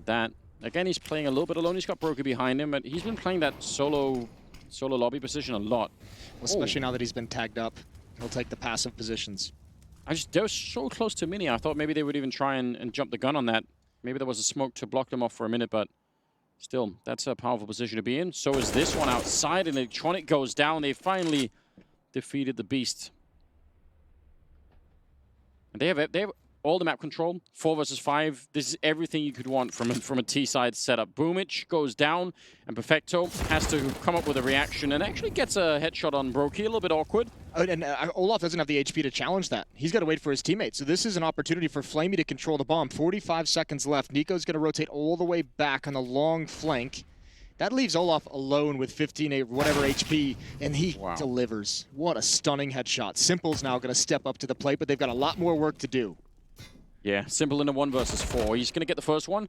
that. Again, he's playing a little bit alone. He's got Broky behind him, but he's been playing that solo lobby position a lot. Especially now that he's been tagged up, he'll take the passive positions. They were so close to Mini. I thought maybe they would even try and jump the gun on that. Maybe there was a smoke to block them off for a minute, but still, that's a powerful position to be in. So is this one outside, and Electronic goes down. They finally defeated the Beast. And they have all the map control, 4 versus 5. This is everything you could want from a T-side setup. Boomich goes down, and Perfecto has to come up with a reaction and actually gets a headshot on Broky. A little bit awkward. And Olaf doesn't have the HP to challenge that. He's got to wait for his teammate. So this is an opportunity for Flamey to control the bomb. 45 seconds left. Nico's going to rotate all the way back on the long flank. That leaves Olaf alone with 15 whatever HP, and he delivers. What a stunning headshot. Simple's now going to step up to the plate, but they've got a lot more work to do. Yeah, Simple in a 1 versus 4. He's going to get the first one.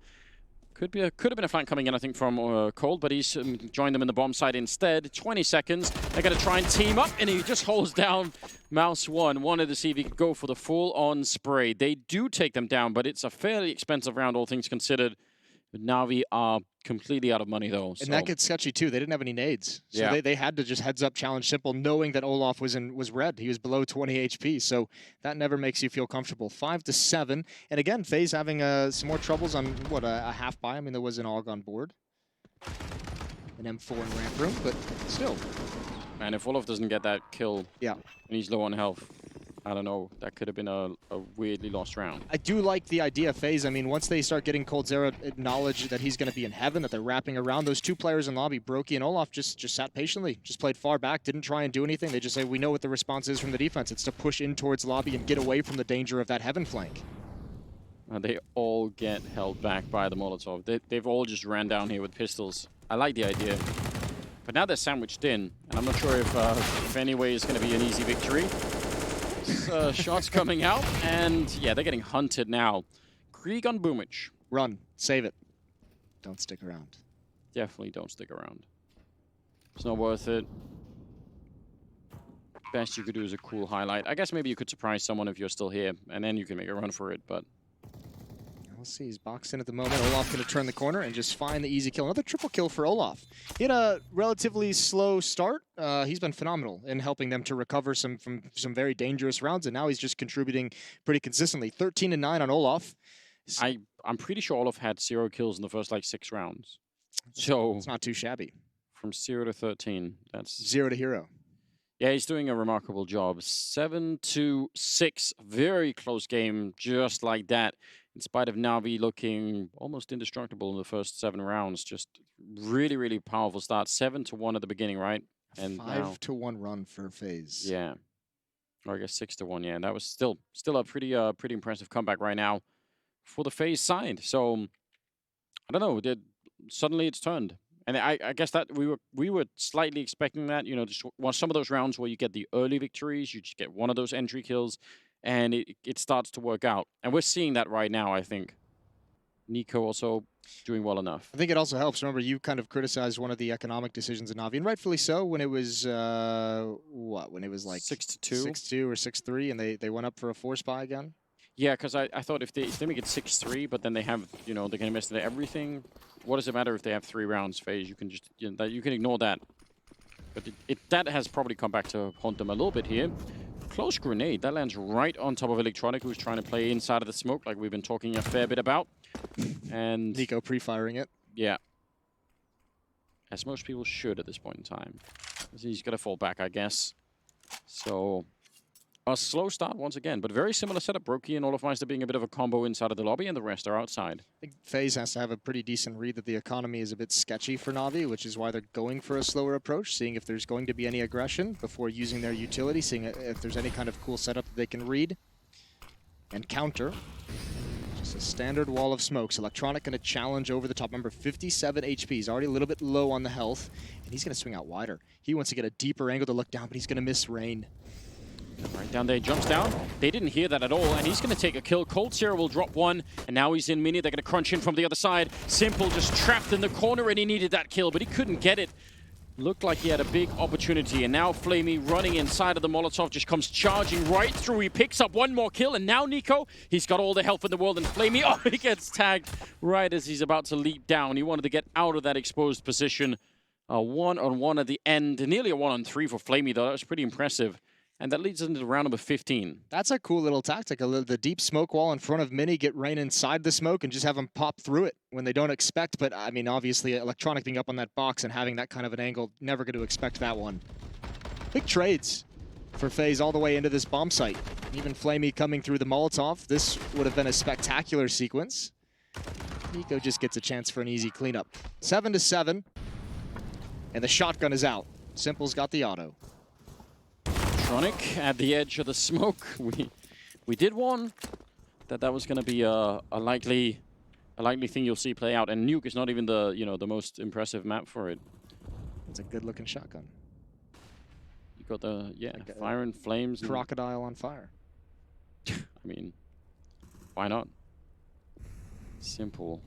Could have been a flank coming in, I think, from Cold, but he's joined them in the bomb side instead. 20 seconds. They're going to try and team up, and he just holds down Mouse 1. Wanted to see if he could go for the full-on spray. They do take them down, but it's a fairly expensive round, all things considered. Navi are completely out of money, though. And that gets sketchy, too. They didn't have any nades. So they had to just heads-up challenge Simple, knowing that Olaf was red. He was below 20 HP, so that never makes you feel comfortable. 5-7. And again, FaZe having some more troubles on, what, a half buy? I mean, there was an AUG on board. An M4 in ramp room, but still. Man, if Olaf doesn't get that kill, and he's low on health, I don't know. That could have been a weirdly lost round. I do like the idea of FaZe. I mean, once they start getting Cold Zero acknowledge that he's going to be in heaven, that they're wrapping around, those 2 players in lobby, Broky and Olaf, just sat patiently, just played far back, didn't try and do anything. They just say, we know what the response is from the defense. It's to push in towards lobby and get away from the danger of that heaven flank. They all get held back by the Molotov. They've all just ran down here with pistols. I like the idea. But now they're sandwiched in, and I'm not sure if anyway is going to be an easy victory. Shots coming out, and yeah, they're getting hunted now. Krieg on Boomich. Run. Save it. Don't stick around. Definitely don't stick around. It's not worth it. Best you could do is a cool highlight. I guess maybe you could surprise someone if you're still here, and then you can make a run for it, but... We'll see. He's boxed in at the moment. Olaf going to turn the corner and just find the easy kill. Another triple kill for Olaf. He had a relatively slow start. He's been phenomenal in helping them to recover from some very dangerous rounds, and now he's just contributing pretty consistently. 13-9 on Olaf. I'm pretty sure Olaf had 0 kills in the first, 6 rounds. So it's not too shabby. From 0 to 13, that's... 0 to hero. Yeah, he's doing a remarkable job. 7-6. Very close game, just like that. In spite of Navi looking almost indestructible in the first 7 rounds. Just really, really powerful start. 7-1 at the beginning, right? And 5-1 run for FaZe. Yeah. Or I guess 6-1, yeah. And that was still a pretty impressive comeback right now for the FaZe side. So, I don't know. Suddenly it's turned. And I guess that we were slightly expecting that. You know, just some of those rounds where you get the early victories, you just get one of those entry kills, and it starts to work out. And we're seeing that right now, I think. Nico also doing well enough. I think it also helps. Remember, you kind of criticized one of the economic decisions in Navi, and rightfully so, when it was, when it was like 6-2? 6-2 or 6-3, and they went up for a 4-spy again? Yeah, because I thought if they make it 6-3, but then they have, they're going to miss everything, what does it matter if they have 3 rounds, FaZe? You can just, you can ignore that. But that has probably come back to haunt them a little bit here. Close grenade. That lands right on top of Electronic, who's trying to play inside of the smoke, like we've been talking a fair bit about. And Nico pre-firing it. Yeah. As most people should at this point in time. He's got to fall back, I guess. So, a slow start once again, but very similar setup. Broky and Olofmeister being a bit of a combo inside of the lobby, and the rest are outside. I think FaZe has to have a pretty decent read that the economy is a bit sketchy for Navi, which is why they're going for a slower approach, seeing if there's going to be any aggression before using their utility, seeing if there's any kind of cool setup that they can read and counter. Just a standard wall of smokes. Electronic going to challenge over the top. Remember, 57 HP. He's already a little bit low on the health, and he's going to swing out wider. He wants to get a deeper angle to look down, but he's going to miss rain. Right down there, jumps down. They didn't hear that at all, and he's going to take a kill. Vincere will drop one, and now he's in mini. They're going to crunch in from the other side. Simple just trapped in the corner, and he needed that kill, but he couldn't get it. Looked like he had a big opportunity, and now Flamey running inside of the Molotov just comes charging right through. He picks up one more kill, and now Nico, he's got all the health in the world, and Flamey, oh, he gets tagged right as he's about to leap down. He wanted to get out of that exposed position. A 1-on-1 at the end, nearly a 1-on-3 for Flamey, though. That was pretty impressive. And that leads us into round number 15. That's a cool little tactic. The deep smoke wall in front of Mini, get Rain inside the smoke and just have them pop through it when they don't expect. But, I mean, obviously, Electronic being up on that box and having that kind of an angle, never going to expect that one. Big trades for FaZe all the way into this bomb site. Even Flamey coming through the Molotov. This would have been a spectacular sequence. Nico just gets a chance for an easy cleanup. 7-7. And the shotgun is out. Simple's got the auto. Electronic at the edge of the smoke. We did warn that was going to be a likely thing you'll see play out, and Nuke is not even the most impressive map for it. It's a good looking shotgun. You got the fire and flames. Crocodile on fire. I mean, why not? Simple.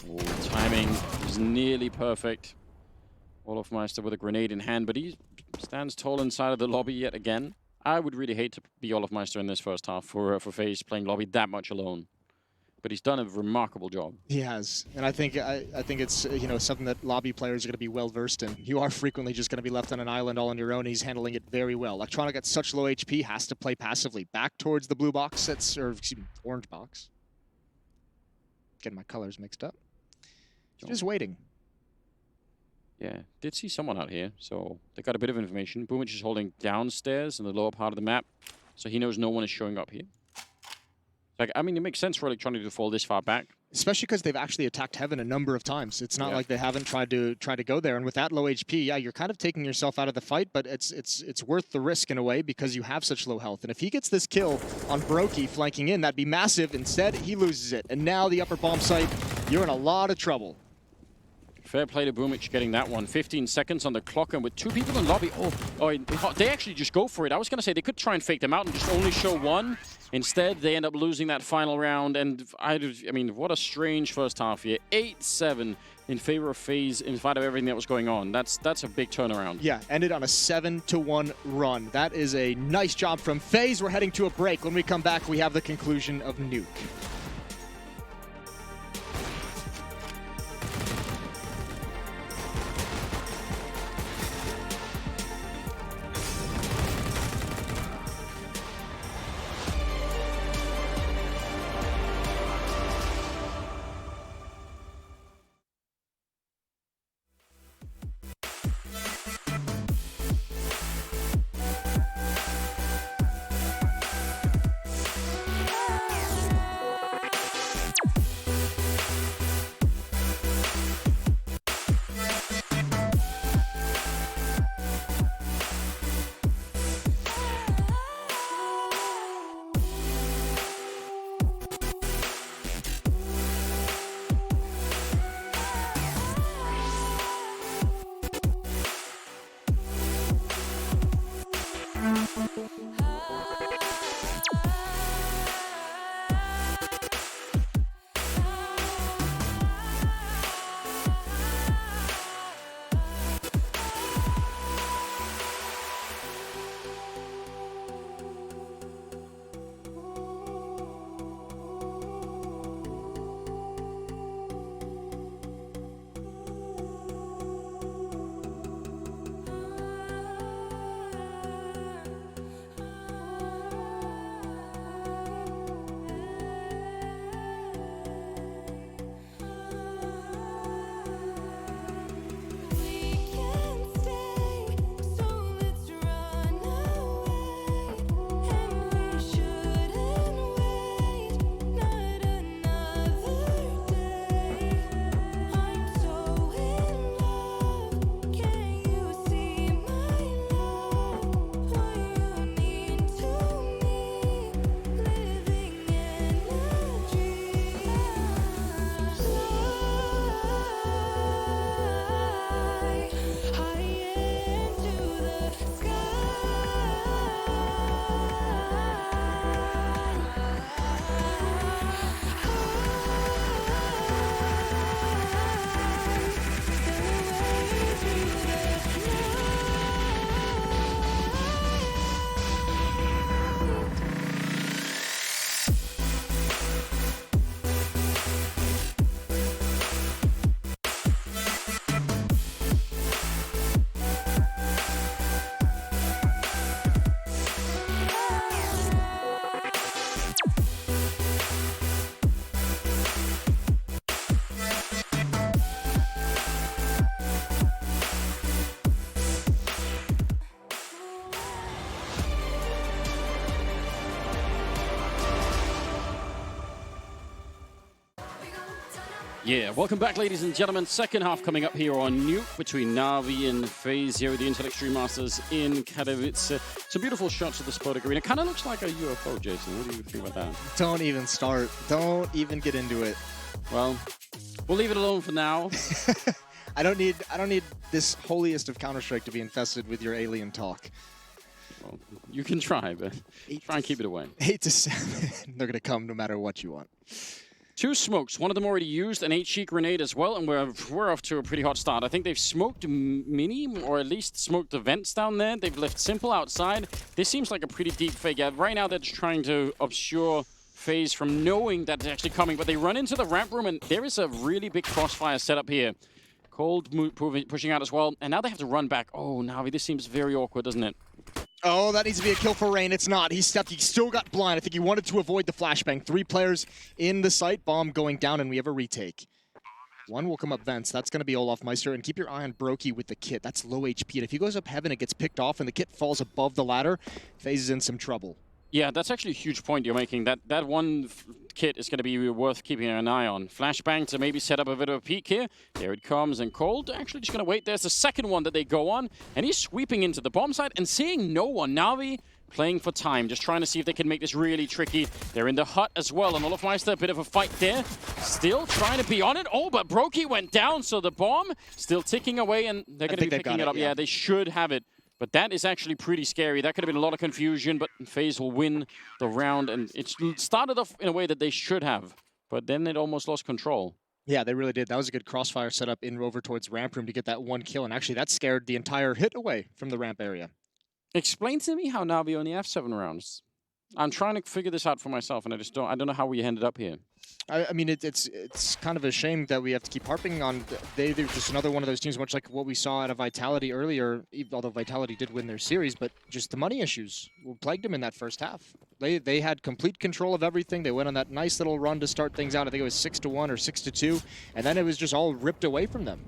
Oh, timing is nearly perfect. Olofmeister with a grenade in hand, but he stands tall inside of the lobby yet again. I would really hate to be Olofmeister in this first half for FaZe playing lobby that much alone. But he's done a remarkable job. He has, and I think it's something that lobby players are going to be well versed in. You are frequently just going to be left on an island all on your own. And he's handling it very well. Electronic at such low HP has to play passively back towards the blue box. Orange box. Getting my colors mixed up. Just waiting. Yeah, did see someone out here, so they got a bit of information. Boomich is holding downstairs in the lower part of the map, so he knows no one is showing up here. Like, I mean, it makes sense for Electronic to fall this far back. Especially because they've actually attacked Heaven a number of times. It's not like they haven't tried to go there. And with that low HP, yeah, you're kind of taking yourself out of the fight, but it's worth the risk in a way because you have such low health. And if he gets this kill on Brokey flanking in, that'd be massive. Instead, he loses it. And now the upper bomb site, you're in a lot of trouble. Fair play to Boomich getting that one. 15 seconds on the clock, and with two people in lobby. They actually just go for it. I was going to say they could try and fake them out and just only show one. Instead, they end up losing that final round. And I mean, what a strange first half here. 8-7 in favor of FaZe in spite of everything that was going on. That's a big turnaround. Yeah, ended on a 7-1 run. That is a nice job from FaZe. We're heading to a break. When we come back, we have the conclusion of Nuke. Yeah, welcome back, ladies and gentlemen. Second half coming up here on Nuke between Navi and FaZe here at the Intel Extreme Masters in Katowice. Some beautiful shots of the Spodek Arena. Kind of looks like a UFO, Jason. What do you think about that? Don't even start. Don't even get into it. Well, we'll leave it alone for now. I don't need this holiest of Counter-Strike to be infested with your alien talk. Well, you can try, but try and keep it away. 8 to 7. They're going to come no matter what you want. 2 smokes, one of them already used, an HE grenade as well, and we're off to a pretty hot start. I think they've smoked Mini, or at least smoked the vents down there. They've left Simple outside. This seems like a pretty deep fake. Yeah, right now they're just trying to obscure FaZe from knowing that it's actually coming, but they run into the ramp room, and there is a really big crossfire setup here. Cold pushing out as well, and now they have to run back. Oh, Navi, this seems very awkward, doesn't it? Oh, that needs to be a kill for Rain. It's not. He stepped. He still got blind. I think he wanted to avoid the flashbang. 3 players in the site. Bomb going down, and we have a retake. 1 will come up vents. That's going to be Olaf Meister. And keep your eye on Brokey with the kit. That's low HP. And if he goes up heaven, it gets picked off, and the kit falls above the ladder. FaZe is in some trouble. Yeah, that's actually a huge point you're making. That one kit is going to be worth keeping an eye on. Flashbang to maybe set up a bit of a peek here. There it comes, and Cold actually just going to wait. There's the second one that they go on, and he's sweeping into the bomb site and seeing no one. Navi playing for time, just trying to see if they can make this really tricky. They're in the hut as well, and Olaf Meister, a bit of a fight there. Still trying to be on it. Oh, but Brokey went down, so the bomb still ticking away, and they're going to be picking it up. Yeah, they should have it. But that is actually pretty scary. That could have been a lot of confusion, but FaZe will win the round. And it started off in a way that they should have, but then it almost lost control. Yeah, they really did. That was a good crossfire setup in over towards ramp room to get that 1 kill. And actually, that scared the entire hit away from the ramp area. Explain to me how Navi only have 7 rounds. I'm trying to figure this out for myself, and I don't know how we ended up here. I mean, it's kind of a shame that we have to keep harping on. They're just another one of those teams, much like what we saw out of Vitality earlier, although Vitality did win their series, but just the money issues plagued them in that first half. They had complete control of everything. They went on that nice little run to start things out. I think it was 6-1 or 6-2, and then it was just all ripped away from them.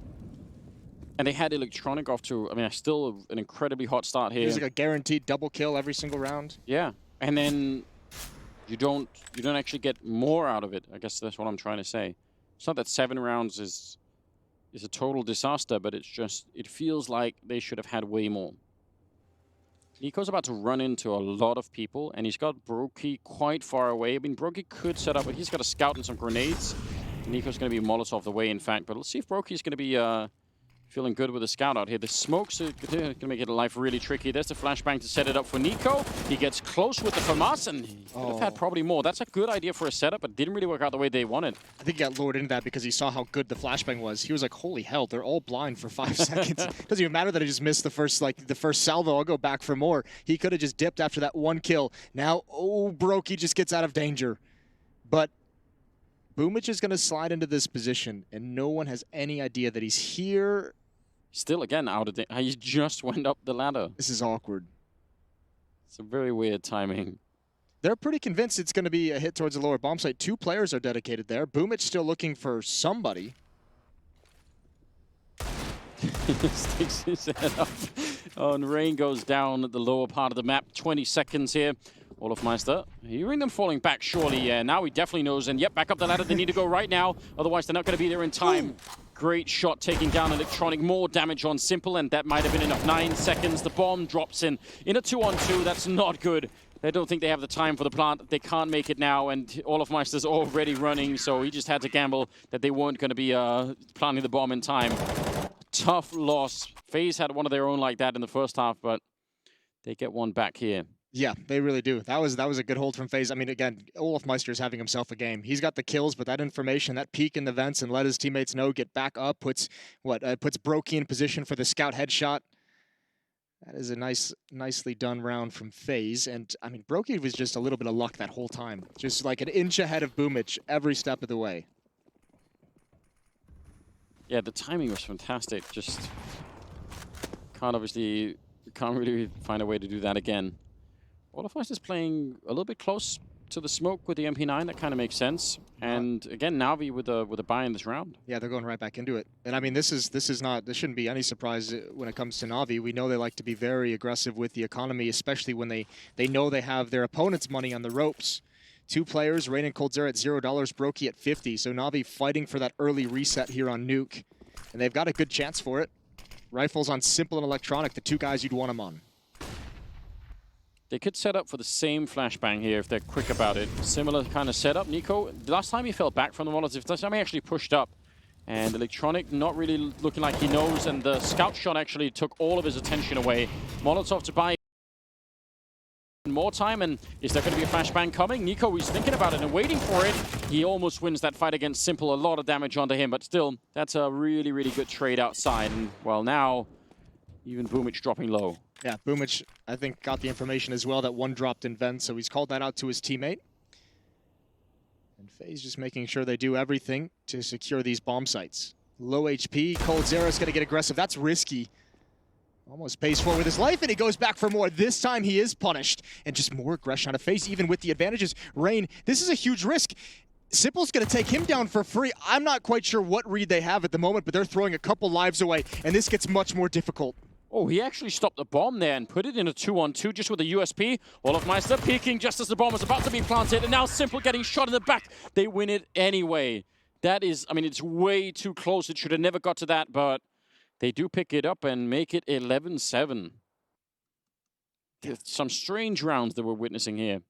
And they had Electronic off to, I mean, still an incredibly hot start here. It was like a guaranteed double kill every single round. Yeah, and then you don't actually get more out of it. I guess that's what I'm trying to say. It's not that 7 rounds is a total disaster, but it's just, it feels like they should have had way more. Nico's about to run into a lot of people, and he's got Brokey quite far away. I mean, Brokey could set up, but he's got a scout and some grenades. Nico's going to be Molotov the way, in fact, but let's see if Brokey's going to be feeling good with the scout out here. The smokes are going to make it life really tricky. There's the flashbang to set it up for Nico. He gets close with the FAMAS, and he could have had probably more. That's a good idea for a setup, but didn't really work out the way they wanted. I think he got lured into that because he saw how good the flashbang was. He was like, holy hell, they're all blind for 5 seconds. Doesn't even matter that I just missed the first salvo. I'll go back for more. He could have just dipped after that 1 kill. Now, Brokey just gets out of danger. But Boomich is going to slide into this position, and no one has any idea that he's here. Still, again, out of danger. He just went up the ladder. This is awkward. It's a very weird timing. They're pretty convinced it's going to be a hit towards the lower bomb site. 2 players are dedicated there. Boomich still looking for somebody. Sticks his head up. Oh, and Rain goes down at the lower part of the map. 20 seconds here. Olaf Meister, hearing them falling back, surely. Yeah, now he definitely knows. And yep, back up the ladder. They need to go right now. Otherwise, they're not going to be there in time. Ooh. Great shot taking down Electronic. More damage on Simple, and that might have been enough. 9 seconds. The bomb drops in a 2-on-2. That's not good. They don't think they have the time for the plant. They can't make it now, and Olaf Meister's already running, so he just had to gamble that they weren't going to be planting the bomb in time. Tough loss. FaZe had one of their own like that in the first half, but they get one back here. Yeah, they really do. That was a good hold from FaZe. I mean, again, Olaf Meister is having himself a game. He's got the kills, but that information, that peek in the vents and let his teammates know, get back up, puts Brokey in position for the scout headshot. That is a nicely done round from FaZe. And, I mean, Brokey was just a little bit of luck that whole time. Just like an inch ahead of Boomich every step of the way. Yeah, the timing was fantastic. Just can't really find a way to do that again. Olaf Meister is playing a little bit close to the smoke with the MP9. That kind of makes sense. And again, Navi with a buy in this round. Yeah, they're going right back into it. And I mean, this shouldn't be any surprise when it comes to Navi. We know they like to be very aggressive with the economy, especially when they know they have their opponent's money on the ropes Two players, Rain and Coldzera at $0, Brokey at 50. So Navi fighting for that early reset here on Nuke. And they've got a good chance for it. Rifles on Simple and Electronic, the two guys you'd want them on. They could set up for the same flashbang here if they're quick about it. Similar kind of setup. Nico, last time he fell back from the Molotov, this time he actually pushed up. And Electronic not really looking like he knows, and the scout shot actually took all of his attention away. Molotov to buy more time, and is there going to be a flashbang coming? Nico is thinking about it and waiting for it. He almost wins that fight against Simple. A lot of damage onto him, but still, that's a really, really good trade outside. And, well, now, even Boomich dropping low. Yeah, Boomich, I think, got the information as well that one dropped in vent, so he's called that out to his teammate. And FaZe just making sure they do everything to secure these bomb sites. Low HP, Coldzera's going to get aggressive. That's risky. Almost pays for it with his life, and he goes back for more. This time he is punished. And just more aggression out of FaZe, even with the advantages. Rain, this is a huge risk. Simple's going to take him down for free. I'm not quite sure what read they have at the moment, but they're throwing a couple lives away, and this gets much more difficult. Oh, he actually stopped the bomb there and put it in a 2-on-2 just with a USP. Olofmeister peeking just as the bomb was about to be planted, and now Simple getting shot in the back. They win it anyway. That is, I mean, it's way too close. It should have never got to that, but they do pick it up and make it 11-7. Some strange rounds that we're witnessing here.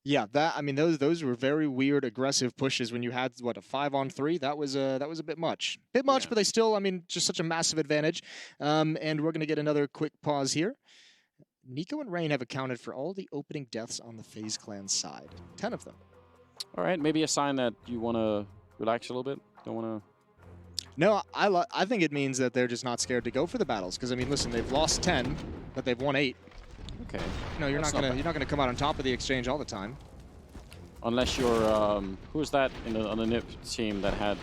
Yeah, that, I mean, those were very weird, aggressive pushes when you had, what, a 5-on-3? That was a bit much. Bit much, yeah. But they still, I mean, just such a massive advantage. And we're going to get another quick pause here. Nico and Rain have accounted for all the opening deaths on the FaZe clan side. 10 of them. All right, maybe a sign that you want to relax a little bit? Don't want to... No, I think it means that they're just not scared to go for the battles. Because, I mean, listen, they've lost 10, but they've won 8. Okay. No, you're not gonna come out on top of the exchange all the time. Unless you're who's that on the NIP team that had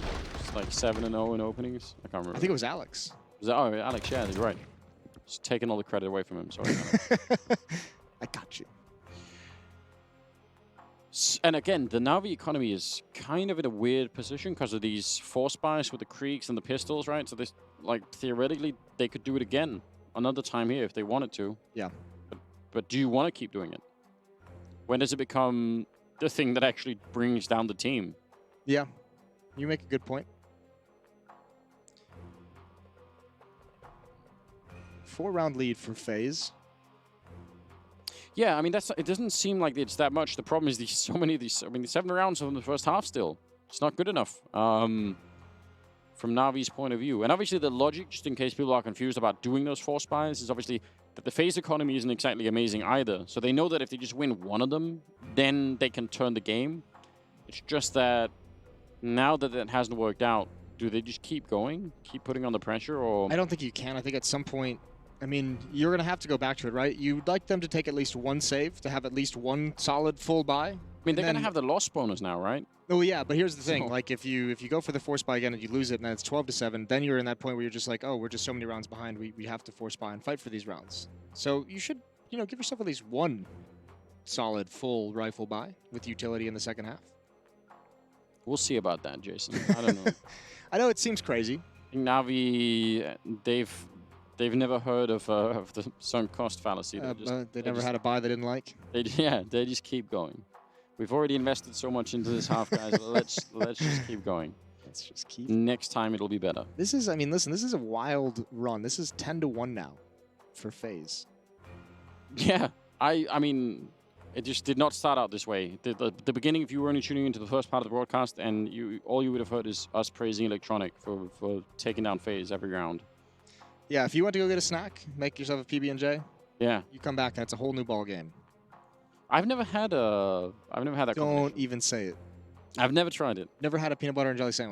like 7-0 in openings? I can't remember. I think it was Alex. Was that, oh, Alex, yeah, you're right. Just taking all the credit away from him. Sorry. I got you. And again, the Navi economy is kind of in a weird position because of these force buys with the Kriegs and the pistols, right? So this, like, theoretically, they could do it again another time here if they wanted to. Yeah. But do you want to keep doing it? When does it become the thing that actually brings down the team? Yeah, you make a good point. 4-round lead for FaZe. Yeah, I mean, it doesn't seem like it's that much. The problem is so many of these, I mean, the 7 rounds from the first half still. It's not good enough from Navi's point of view. And obviously the logic, just in case people are confused about doing those force buys, is obviously that the FaZe economy isn't exactly amazing either. So they know that if they just win one of them, then they can turn the game. It's just that now that it hasn't worked out, do they just keep going? Keep putting on the pressure? Or I don't think you can. I think at some point, I mean, you're going to have to go back to it, right? You'd like them to take at least one save, to have at least one solid full buy. I mean, they're going to have the loss bonus now, right? Oh, yeah, but here's the thing. Like, if you go for the force buy again and you lose it and then it's 12-7, then you're in that point where you're just like, oh, we're just so many rounds behind. We have to force buy and fight for these rounds. So you should, you know, give yourself at least one solid full rifle buy with utility in the second half. We'll see about that, Jason. I don't know. I know it seems crazy. Navi, they've never heard of the sunk cost fallacy. They never had a buy they didn't like. They just keep going. We've already invested so much into this half, guys. let's just keep going. Let's just keep. Next time it'll be better. This is, I mean, listen, this is a wild run. This is 10-1 now for FaZe. Yeah, I mean, it just did not start out this way. The beginning, if you were only tuning into the first part of the broadcast, and all you would have heard is us praising Electronic for taking down FaZe every round. Yeah, if you want to go get a snack, make yourself a PB&J. Yeah. You come back, that's a whole new ball game. I've never had that. Don't even say it. I've never tried it. Never had a peanut butter and jelly sandwich.